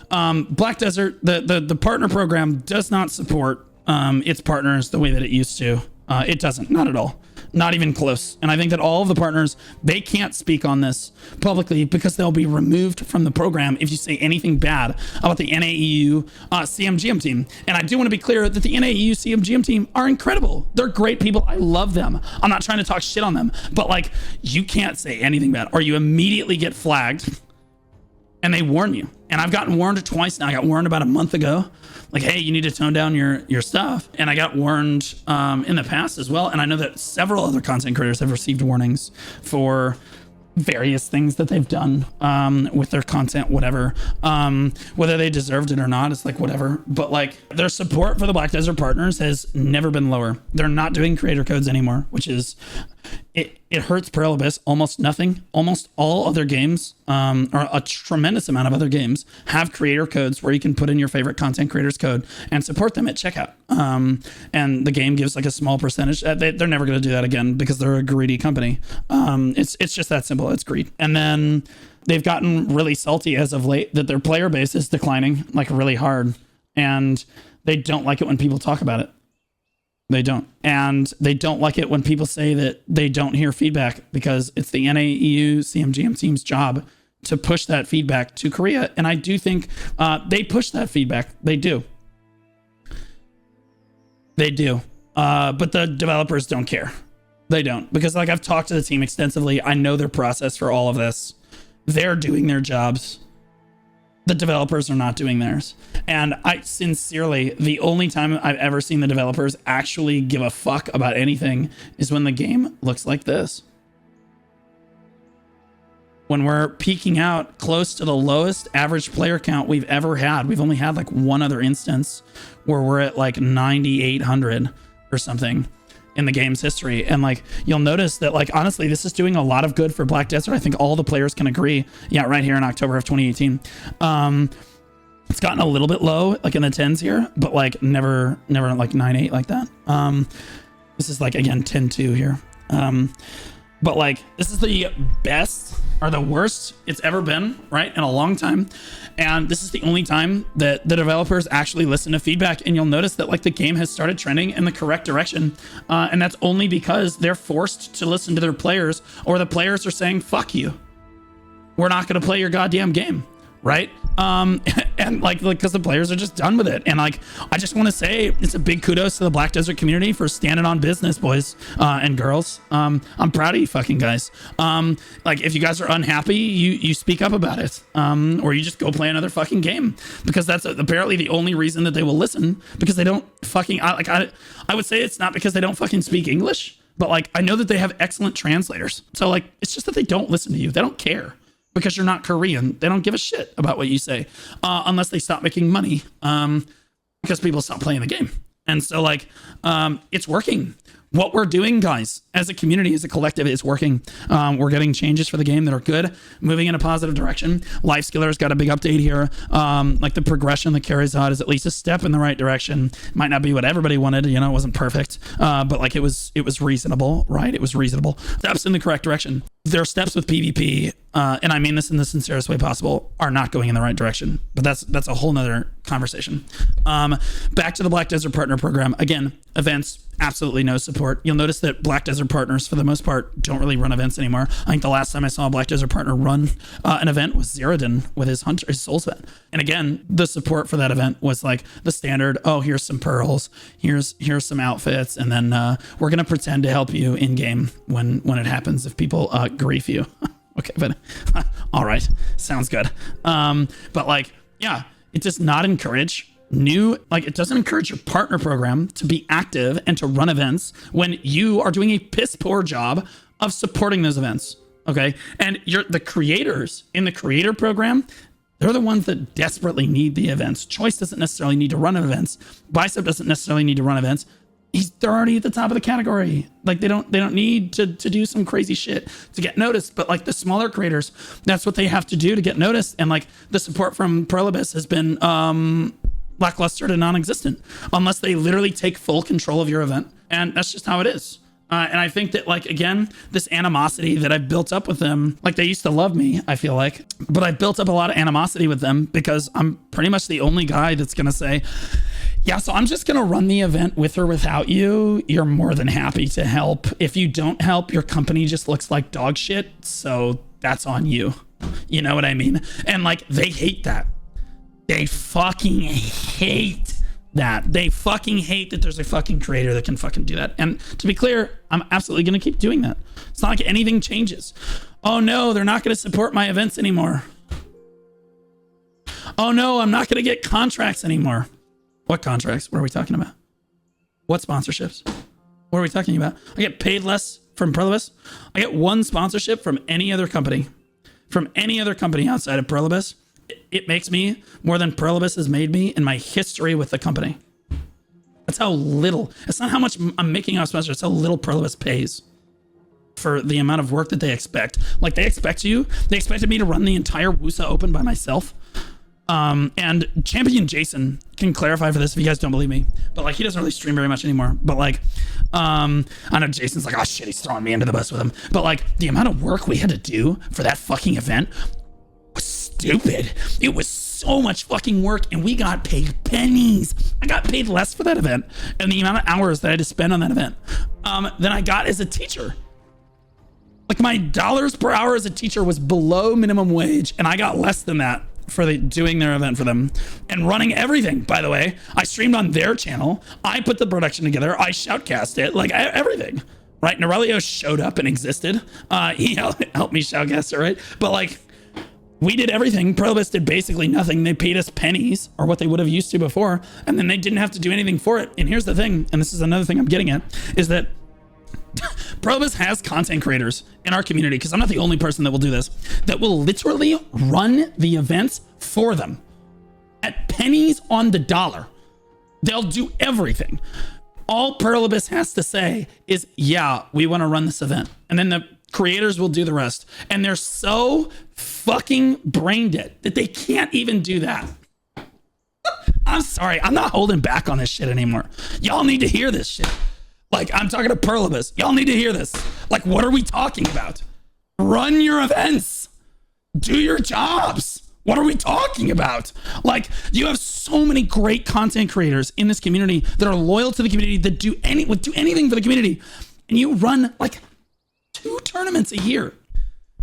Black Desert, the partner program does not support its partners the way that it used to. It doesn't, not at all, not even close. And I think that all of the partners, they can't speak on this publicly because they'll be removed from the program if you say anything bad about the NAEU CMGM team. And I do want to be clear that the NAEU CMGM team are incredible. They're great people. I love them. I'm not trying to talk shit on them, but like you can't say anything bad or you immediately get flagged. And they warn you. And I've gotten warned twice now. I got warned about a month ago. Like, hey, you need to tone down your stuff. And I got warned in the past as well. And I know that several other content creators have received warnings for various things that they've done with their content, whatever. Whether they deserved it or not, it's like whatever. But like their support for the Black Desert partners has never been lower. They're not doing creator codes anymore, which is... It hurts Perlibus almost nothing. Almost all other games, or a tremendous amount of other games, have creator codes where you can put in your favorite content creators code and support them at checkout. And the game gives like a small percentage. They're never going to do that again because they're a greedy company. It's just that simple. It's greed. And then they've gotten really salty as of late that their player base is declining like really hard. And They don't like it when people talk about it. They don't. And they don't like it when people say that they don't hear feedback, because it's the NAEU CMGM team's job to push that feedback to Korea. And I do think they push that feedback. They do. They do. But the developers don't care. They don't. Because like I've talked to the team extensively. I know their process for all of this. They're doing their jobs. The developers are not doing theirs. And I sincerely, the only time I've ever seen the developers actually give a fuck about anything is when the game looks like this. When we're peaking out close to the lowest average player count we've ever had. We've only had like one other instance where we're at like 9,800 or something in the game's history. And like, you'll notice that like, honestly, this is doing a lot of good for Black Desert. I think all the players can agree. Yeah, right here in October of 2018. It's gotten a little bit low, like in the 10s here, but like never like 9.8 like that. This is like, again, 10.2 here. But like, this is the best or the worst it's ever been, right, in a long time. And this is the only time that the developers actually listen to feedback. And you'll notice that like the game has started trending in the correct direction. And that's only because they're forced to listen to their players, or the players are saying, fuck you. We're not going to play your goddamn game. Right? And like, because the players are just done with it. And like, I just want to say it's a big kudos to the Black Desert community for standing on business, boys and girls. I'm proud of you fucking guys. Like, if you guys are unhappy, you speak up about it. Or you just go play another fucking game, because that's apparently the only reason that they will listen, because they don't fucking, I would say it's not because they don't fucking speak English, but like, I know that they have excellent translators. So like, it's just that they don't listen to you. They don't care. Because you're not Korean. They don't give a shit about what you say, unless they stop making money, because people stop playing the game. And so like, it's working. What we're doing, guys, as a community, as a collective, is working. We're getting changes for the game that are good, moving in a positive direction. Lifeskiller's got a big update here. Like the progression that carries on is at least a step in the right direction. Might not be what everybody wanted, you know, it wasn't perfect, but like it was reasonable, right? It was reasonable. Steps in the correct direction. Their steps with PvP, and I mean this in the sincerest way possible, are not going in the right direction. But that's a whole nother conversation. Back to the Black Desert Partner Program. Again, events, absolutely no support. You'll notice that Black Desert partners, for the most part, don't really run events anymore. I think the last time I saw a Black Desert partner run an event was Zerodin with his Souls event. And again, the support for that event was like the standard, oh, here's some pearls, here's some outfits, and then we're going to pretend to help you in game when it happens if people grief you. Okay, but all right, sounds good. But like, yeah, it does not encourage it doesn't encourage your partner program to be active and to run events when you are doing a piss poor job of supporting those events. Okay. And the creators in the creator program, they're the ones that desperately need the events. Choice doesn't necessarily need to run events. Bicep doesn't necessarily need to run events. They're already at the top of the category. Like they don't need to do some crazy shit to get noticed. But like the smaller creators, that's what they have to do to get noticed. And like the support from Prolibus has been lackluster to non-existent, unless they literally take full control of your event. And that's just how it is. And I think that like, again, this animosity that I've built up with them, like they used to love me, I feel like, but I built up a lot of animosity with them because I'm pretty much the only guy that's going to say, yeah, so I'm just going to run the event with or without you. You're more than happy to help. If you don't help, your company just looks like dog shit. So that's on you. You know what I mean? And like, they hate that. They fucking hate that. They fucking hate that there's a fucking creator that can fucking do that. And to be clear, I'm absolutely going to keep doing that. It's not like anything changes. Oh no, they're not going to support my events anymore. Oh no, I'm not going to get contracts anymore. What contracts? What are we talking about? What sponsorships? What are we talking about? I get paid less from Prolibus. I get one sponsorship from any other company. From any other company outside of Prolibus. It makes me more than Prolibus has made me in my history with the company. That's how little. It's not how much I'm making off sponsor. It's how little Prolibus pays for the amount of work that they expect. Like they expected me to run the entire WUSA Open by myself. And Champion Jason can clarify for this if you guys don't believe me, but like he doesn't really stream very much anymore. But like, I know Jason's like, oh shit, he's throwing me into the bus with him. But like the amount of work we had to do for that fucking event was stupid. It was so much fucking work and we got paid pennies. I got paid less for that event and the amount of hours that I had to spend on that event than I got as a teacher. Like my dollars per hour as a teacher was below minimum wage and I got less than that for doing their event for them and running everything. By the way, I streamed on their channel. I put the production together. I shoutcast it, like everything, right? Norelio showed up and existed. He helped me shoutcast it, right? But like we did everything. Prolibus did basically nothing. They paid us pennies or what they would have used to before. And then they didn't have to do anything for it. And here's the thing, and this is another thing I'm getting at, is that Prolibus has content creators in our community, because I'm not the only person that will do this, that will literally run the events for them at pennies on the dollar. They'll do everything. All Prolibus has to say is, yeah, we want to run this event. And then the creators will do the rest. And they're so fucking brain dead that they can't even do that. I'm sorry. I'm not holding back on this shit anymore. Y'all need to hear this shit. Like, I'm talking to Prolibus. Y'all need to hear this. Like, what are we talking about? Run your events. Do your jobs. What are we talking about? Like, you have so many great content creators in this community that are loyal to the community, that would do anything for the community. And you run like 2 tournaments a year.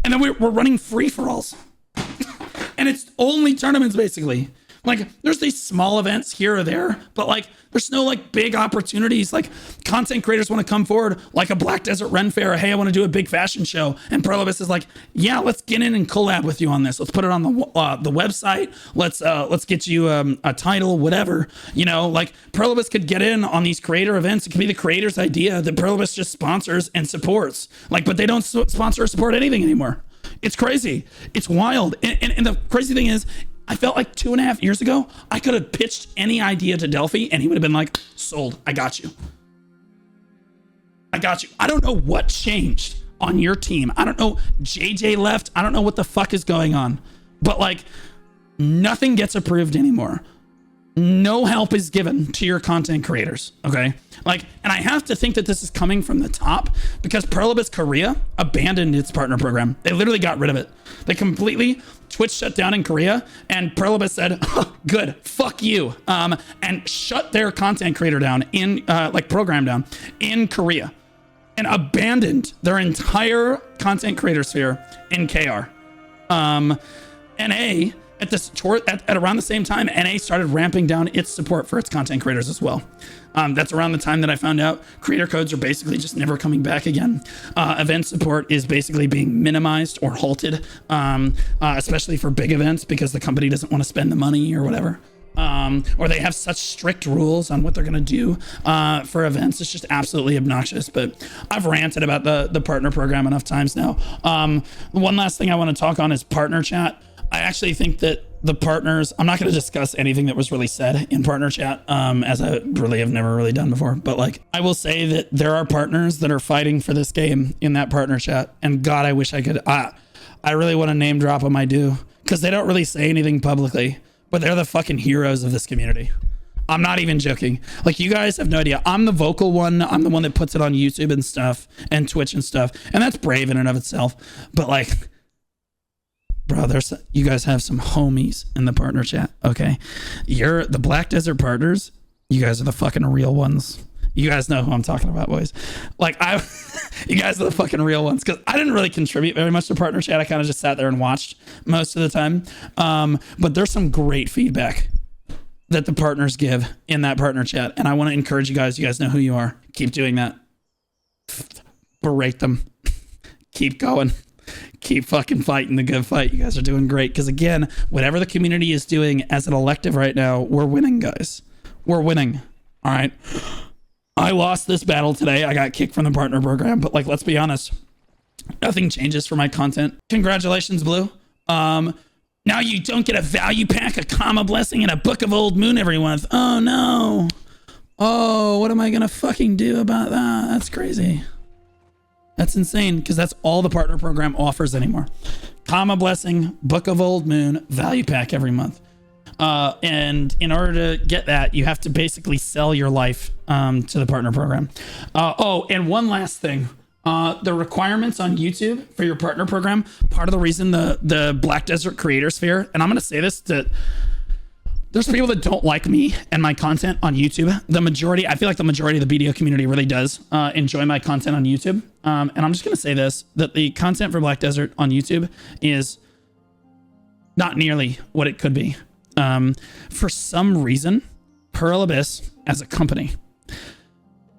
And then we're running free-for-alls. And it's only tournaments, basically. Like, there's these small events here or there, but like, there's no like big opportunities. Like, content creators want to come forward, like a Black Desert Ren Fair. Hey, I want to do a big fashion show. And Prolibus is like, yeah, let's get in and collab with you on this. Let's put it on the website. Let's get you a title, whatever. You know, like Prolibus could get in on these creator events. It could be the creator's idea that Prolibus just sponsors and supports. Like, but they don't sponsor or support anything anymore. It's crazy. It's wild. And the crazy thing is, I felt like 2.5 years ago, I could have pitched any idea to Delphi and he would have been like, sold. I got you. I got you. I don't know what changed on your team. I don't know. JJ left. I don't know what the fuck is going on. But like, nothing gets approved anymore. No help is given to your content creators, okay? Like, and I have to think that this is coming from the top, because Prolibus Korea abandoned its partner program. They literally got rid of it. They completely, Twitch shut down in Korea, and Prolibus said, oh, good, fuck you, and shut their content creator down program down in Korea, and abandoned their entire content creator sphere in KR. NA, at around the same time, NA started ramping down its support for its content creators as well. That's around the time that I found out creator codes are basically just never coming back again. Event support is basically being minimized or halted, especially for big events, because the company doesn't want to spend the money or whatever. Or they have such strict rules on what they're going to do for events. It's just absolutely obnoxious. But I've ranted about the partner program enough times now. One last thing I want to talk on is partner chat. I actually think that the partners, I'm not going to discuss anything that was really said in partner chat, as I really have never really done before. But like, I will say that there are partners that are fighting for this game in that partner chat. And God, I wish I could. I really want to name drop them. I do, because they don't really say anything publicly, but they're the fucking heroes of this community. I'm not even joking. Like, you guys have no idea. I'm the vocal one. I'm the one that puts it on YouTube and stuff and Twitch and stuff. And that's brave in and of itself. But like, bro, you guys have some homies in the partner chat, okay? You're the Black Desert partners. You guys are the fucking real ones. You guys know who I'm talking about, boys. Like, you guys are the fucking real ones, because I didn't really contribute very much to partner chat. I kind of just sat there and watched most of the time. But there's some great feedback that the partners give in that partner chat, and I want to encourage you guys. You guys know who you are. Keep doing that. Berate them. Keep going. Keep fucking fighting the good fight. You guys are doing great. Because again, whatever the community is doing as an elective right now, we're winning, guys. We're winning. All right. I lost this battle today. I got kicked from the partner program. But like, let's be honest. Nothing changes for my content. Congratulations, Blue. Now you don't get a value pack, a comma blessing, and a Book of Old Moon every month. Oh, no. Oh, what am I going to fucking do about that? That's crazy. That's insane, because that's all the partner program offers anymore. Comma blessing, Book of Old Moon, value pack every month. And in order to get that, you have to basically sell your life to the partner program. Oh, and one last thing. The requirements on YouTube for your partner program, part of the reason the Black Desert Creator Sphere, and I'm going to say this, that there's people that don't like me and my content on YouTube. I feel like the majority of the BDO community really does enjoy my content on YouTube. And I'm just going to say this, that the content for Black Desert on YouTube is not nearly what it could be. For some reason, Pearl Abyss as a company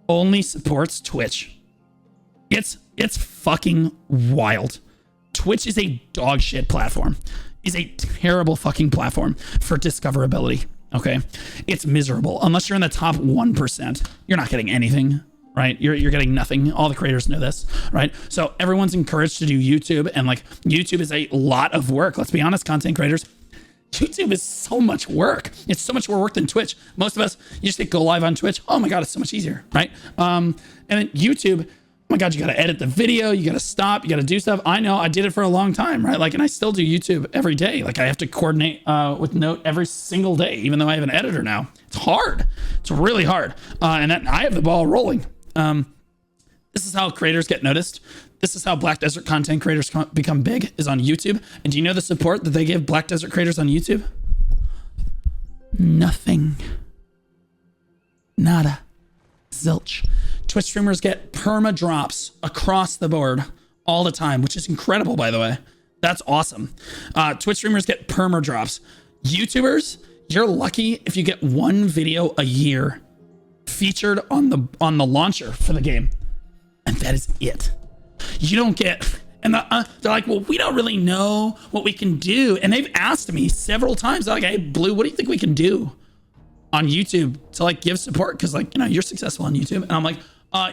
only supports Twitch. It's fucking wild. Twitch is a dog shit platform. Is a terrible fucking platform for discoverability. Okay, it's miserable. Unless you're in the top 1%, you're not getting anything, right? You're getting nothing. All the creators know this, right? So everyone's encouraged to do YouTube, and like YouTube is a lot of work. Let's be honest, content creators. YouTube is so much work. It's so much more work than Twitch. Most of us, you just go live on Twitch. Oh my God, it's so much easier, right? And then YouTube, oh my God, you got to edit the video. You got to stop. You got to do stuff. I know I did it for a long time, right? Like, and I still do YouTube every day. Like I have to coordinate with Note every single day, even though I have an editor now. It's hard. It's really hard. And then I have the ball rolling. This is how creators get noticed. This is how Black Desert content creators become big, is on YouTube. And do you know the support that they give Black Desert creators on YouTube? Nothing. Nada. Zilch. Twitch streamers get perma drops across the board all the time, which is incredible, by the way. That's awesome. Twitch streamers get perma drops. YouTubers, you're lucky if you get one video a year featured on the launcher for the game, and that is it. You don't get, and they're like, well, we don't really know what we can do. And they've asked me several times, they're like, hey, Blue, what do you think we can do on YouTube to like give support? Because like, you know, you're successful on YouTube. And I'm like,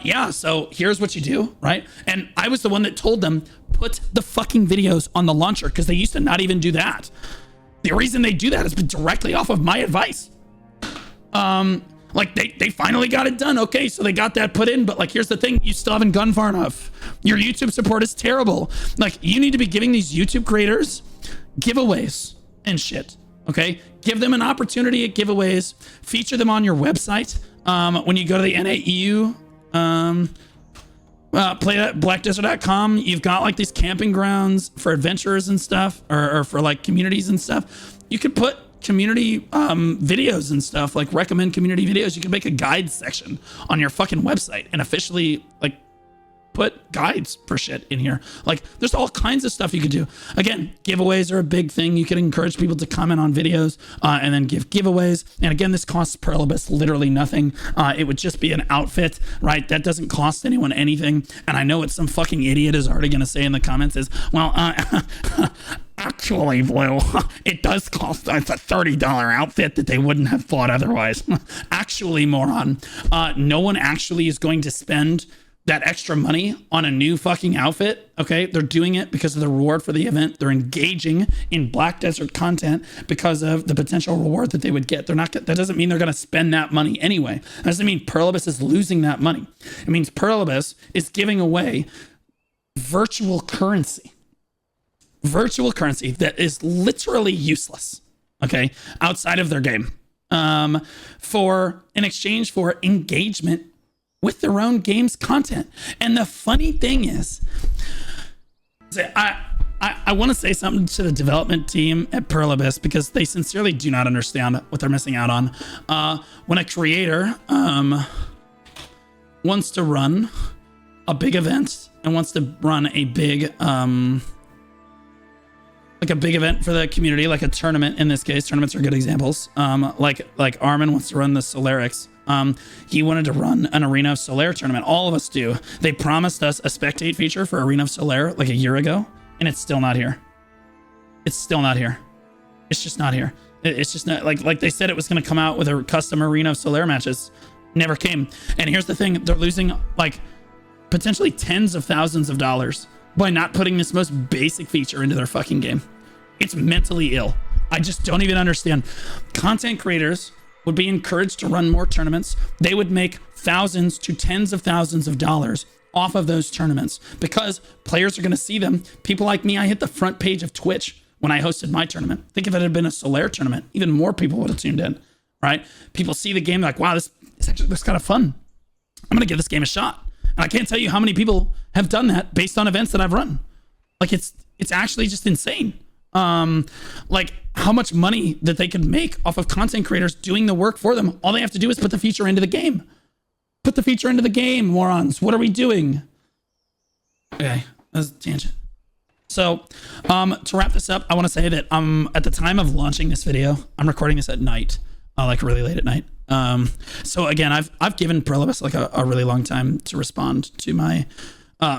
yeah, so here's what you do, right? And I was the one that told them, put the fucking videos on the launcher, because they used to not even do that. The reason they do that is directly off of my advice. Like they finally got it done. Okay, so they got that put in, but like, here's the thing, you still haven't gone far enough. Your YouTube support is terrible. Like, you need to be giving these YouTube creators giveaways and shit. Okay, give them an opportunity at giveaways. Feature them on your website. When you go to the NAEU, play at blackdesert.com, you've got like these camping grounds for adventurers and stuff, or for like communities and stuff. You could put community videos and stuff, like recommend community videos. You can make a guide section on your fucking website and officially like put guides for shit in here. Like, there's all kinds of stuff you could do. Again, giveaways are a big thing. You can encourage people to comment on videos and then give giveaways. And again, this costs Pearl Abyss literally nothing. It would just be an outfit, right? That doesn't cost anyone anything. And I know what some fucking idiot is already going to say in the comments is, well, actually, Blue, it does cost us a $30 outfit that they wouldn't have bought otherwise. Actually, moron, no one actually is going to spend that extra money on a new fucking outfit. Okay, they're doing it because of the reward for the event. They're engaging in Black Desert content because of the potential reward that they would get. They're not. That doesn't mean they're going to spend that money anyway. That doesn't mean Pearl Abyss is losing that money. It means Pearl Abyss is giving away virtual currency that is literally useless. Okay, outside of their game, in exchange for engagement with their own game's content. And the funny thing is, I want to say something to the development team at Pearl Abyss, because they sincerely do not understand what they're missing out on. When a creator wants to run a big event and wants to run a big like a big event for the community, like a tournament in this case. Tournaments are good examples. Like Armin wants to run the Solarix. He wanted to run an Arena of Solaire tournament. All of us do. They promised us a spectate feature for Arena of Solaire like a year ago, and it's still not here. It's still not here. It's just not here. It's just not, like they said it was going to come out with a custom Arena of Solaire matches. Never came. And here's the thing, they're losing like potentially tens of thousands of dollars by not putting this most basic feature into their fucking game. It's mentally ill. I just don't even understand. Content creators would be encouraged to run more tournaments. They would make thousands to tens of thousands of dollars off of those tournaments because players are going to see them. People like me, I hit the front page of Twitch when I hosted my tournament. Think if it had been a Solaire tournament, even more people would have tuned in, right? People see the game like, wow, this actually looks kind of fun. I'm going to give this game a shot. And I can't tell you how many people have done that based on events that I've run. Like it's actually just insane. Like how much money that they could make off of content creators doing the work for them. All they have to do is put the feature into the game. Put the feature into the game, morons. What are we doing? Okay, that's a tangent. So, to wrap this up, I want to say that at the time of launching this video, I'm recording this at night, like really late at night. So again, I've given Prolibus like a really long time to respond to my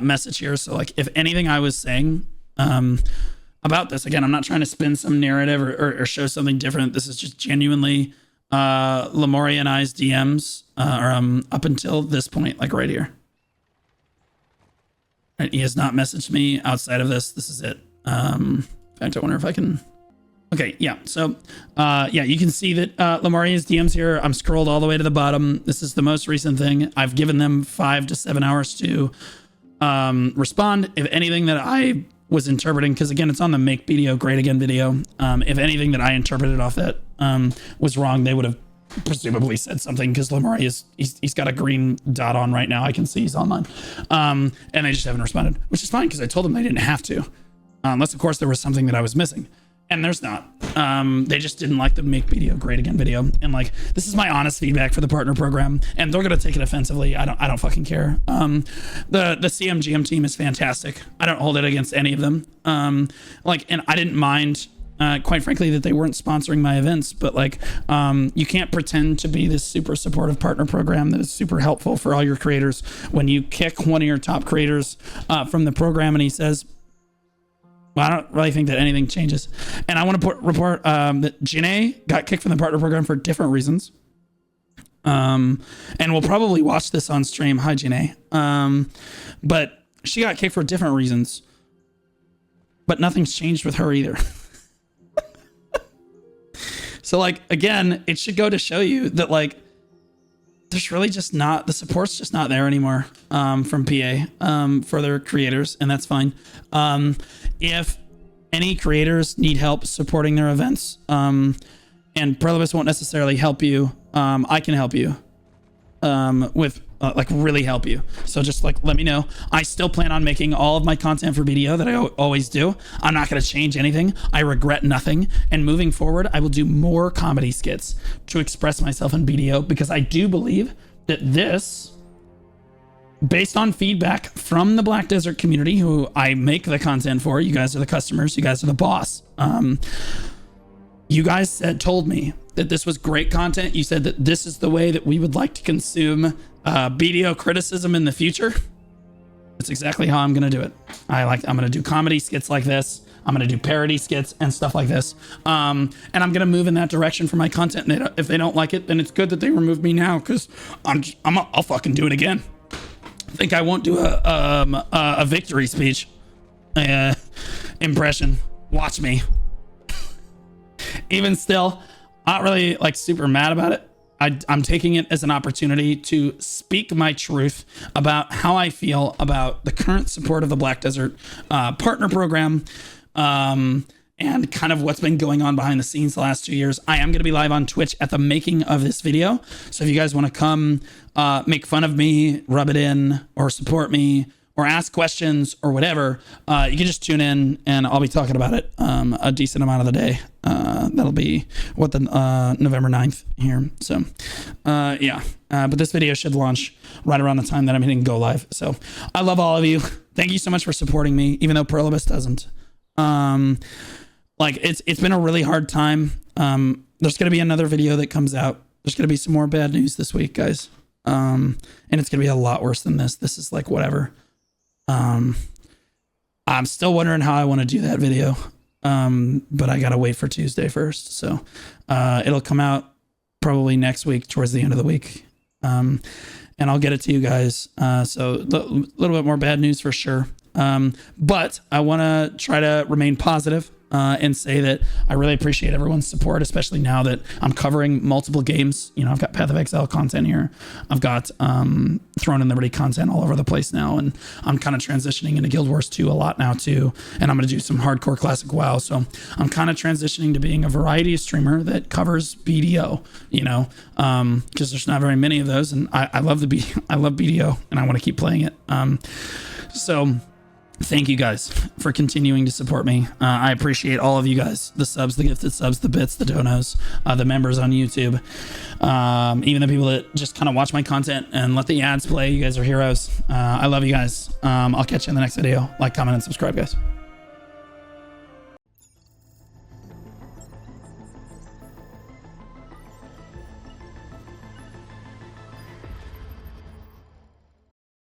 message here. So like, if anything I was saying about this, again, I'm not trying to spin some narrative or show something different. This is just genuinely Lamori and I's DMs up until this point, like right here. Right, he has not messaged me outside of this. This is it. In fact, I wonder if I can. Okay, yeah. So, yeah, you can see that Lamaria's DMs here. I'm scrolled all the way to the bottom. This is the most recent thing. I've given them 5 to 7 hours to respond. If anything that I was interpreting, because again, it's on the Make BDO Great Again video. If anything that I interpreted off that was wrong, they would have presumably said something, because Lamari he's got a green dot on right now. I can see he's online. And they just haven't responded, which is fine, because I told them they didn't have to. Unless, of course, there was something that I was missing. And there's not. They just didn't like the Make BDO Great Again video. And like, this is my honest feedback for the partner program, and they're gonna take it offensively. I don't fucking care. The CMGM team is fantastic. I don't hold it against any of them. Like, and I didn't mind, quite frankly, that they weren't sponsoring my events, but like, you can't pretend to be this super supportive partner program that is super helpful for all your creators when you kick one of your top creators from the program and he says, well, I don't really think that anything changes. And I want to report that Janae got kicked from the partner program for different reasons. And we'll probably watch this on stream. Hi, Janae. But she got kicked for different reasons. But nothing's changed with her either. So, like, again, it should go to show you that, like, there's really just not, the support's just not there anymore from PA for their creators, and that's fine. If any creators need help supporting their events, and Prolibus won't necessarily help you, I can help you with like really help you. So just like let me know. I still plan on making all of my content for BDO that I always do. I'm not going to change anything. I regret nothing. And moving forward, I will do more comedy skits to express myself in BDO, because I do believe that this, based on feedback from the Black Desert community, who I make the content for, you guys are the customers, you guys are the boss. You guys told me that this was great content. You said that this is the way that we would like to consume BDO criticism in the future. That's exactly how I'm going to do it. I'm going to do comedy skits like this. I'm going to do parody skits and stuff like this. And I'm going to move in that direction for my content. And if they don't like it, then it's good that they remove me now, because I'll fucking do it again. I think I won't do a victory speech impression. Watch me. Even still, not really like super mad about it. I'm taking it as an opportunity to speak my truth about how I feel about the current support of the Black Desert partner program, and kind of what's been going on behind the scenes the last 2 years. I am going to be live on Twitch at the making of this video. So if you guys want to come make fun of me, rub it in, or support me, or ask questions or whatever, you can just tune in and I'll be talking about it a decent amount of the day. That'll be the November 9th here. So yeah, but this video should launch right around the time that I'm hitting go live. So I love all of you. Thank you so much for supporting me, even though Prolibus doesn't. Like it's been a really hard time. There's going to be another video that comes out. There's going to be some more bad news this week, guys. And it's going to be a lot worse than this. This is like whatever. I'm still wondering how I want to do that video. But I gotta wait for Tuesday first. So, it'll come out probably next week, towards the end of the week. And I'll get it to you guys. So a little bit more bad news for sure. But I want to try to remain positive. and say that I really appreciate everyone's support, especially now that I'm covering multiple games. You know, I've got Path of Exile content here. I've got Throne and Liberty content all over the place now, and I'm kind of transitioning into Guild Wars 2 a lot now too, and I'm going to do some hardcore classic WoW. So I'm kind of transitioning to being a variety streamer that covers BDO, you know, because there's not very many of those, and I love BDO, and I want to keep playing it. So thank you guys for continuing to support me. I appreciate all of you guys, the subs, the gifted subs, the bits, the donos, the members on YouTube, even the people that just kind of watch my content and let the ads play. You guys are heroes. I love you guys. I'll catch you in the next video. Like, comment, and subscribe, guys.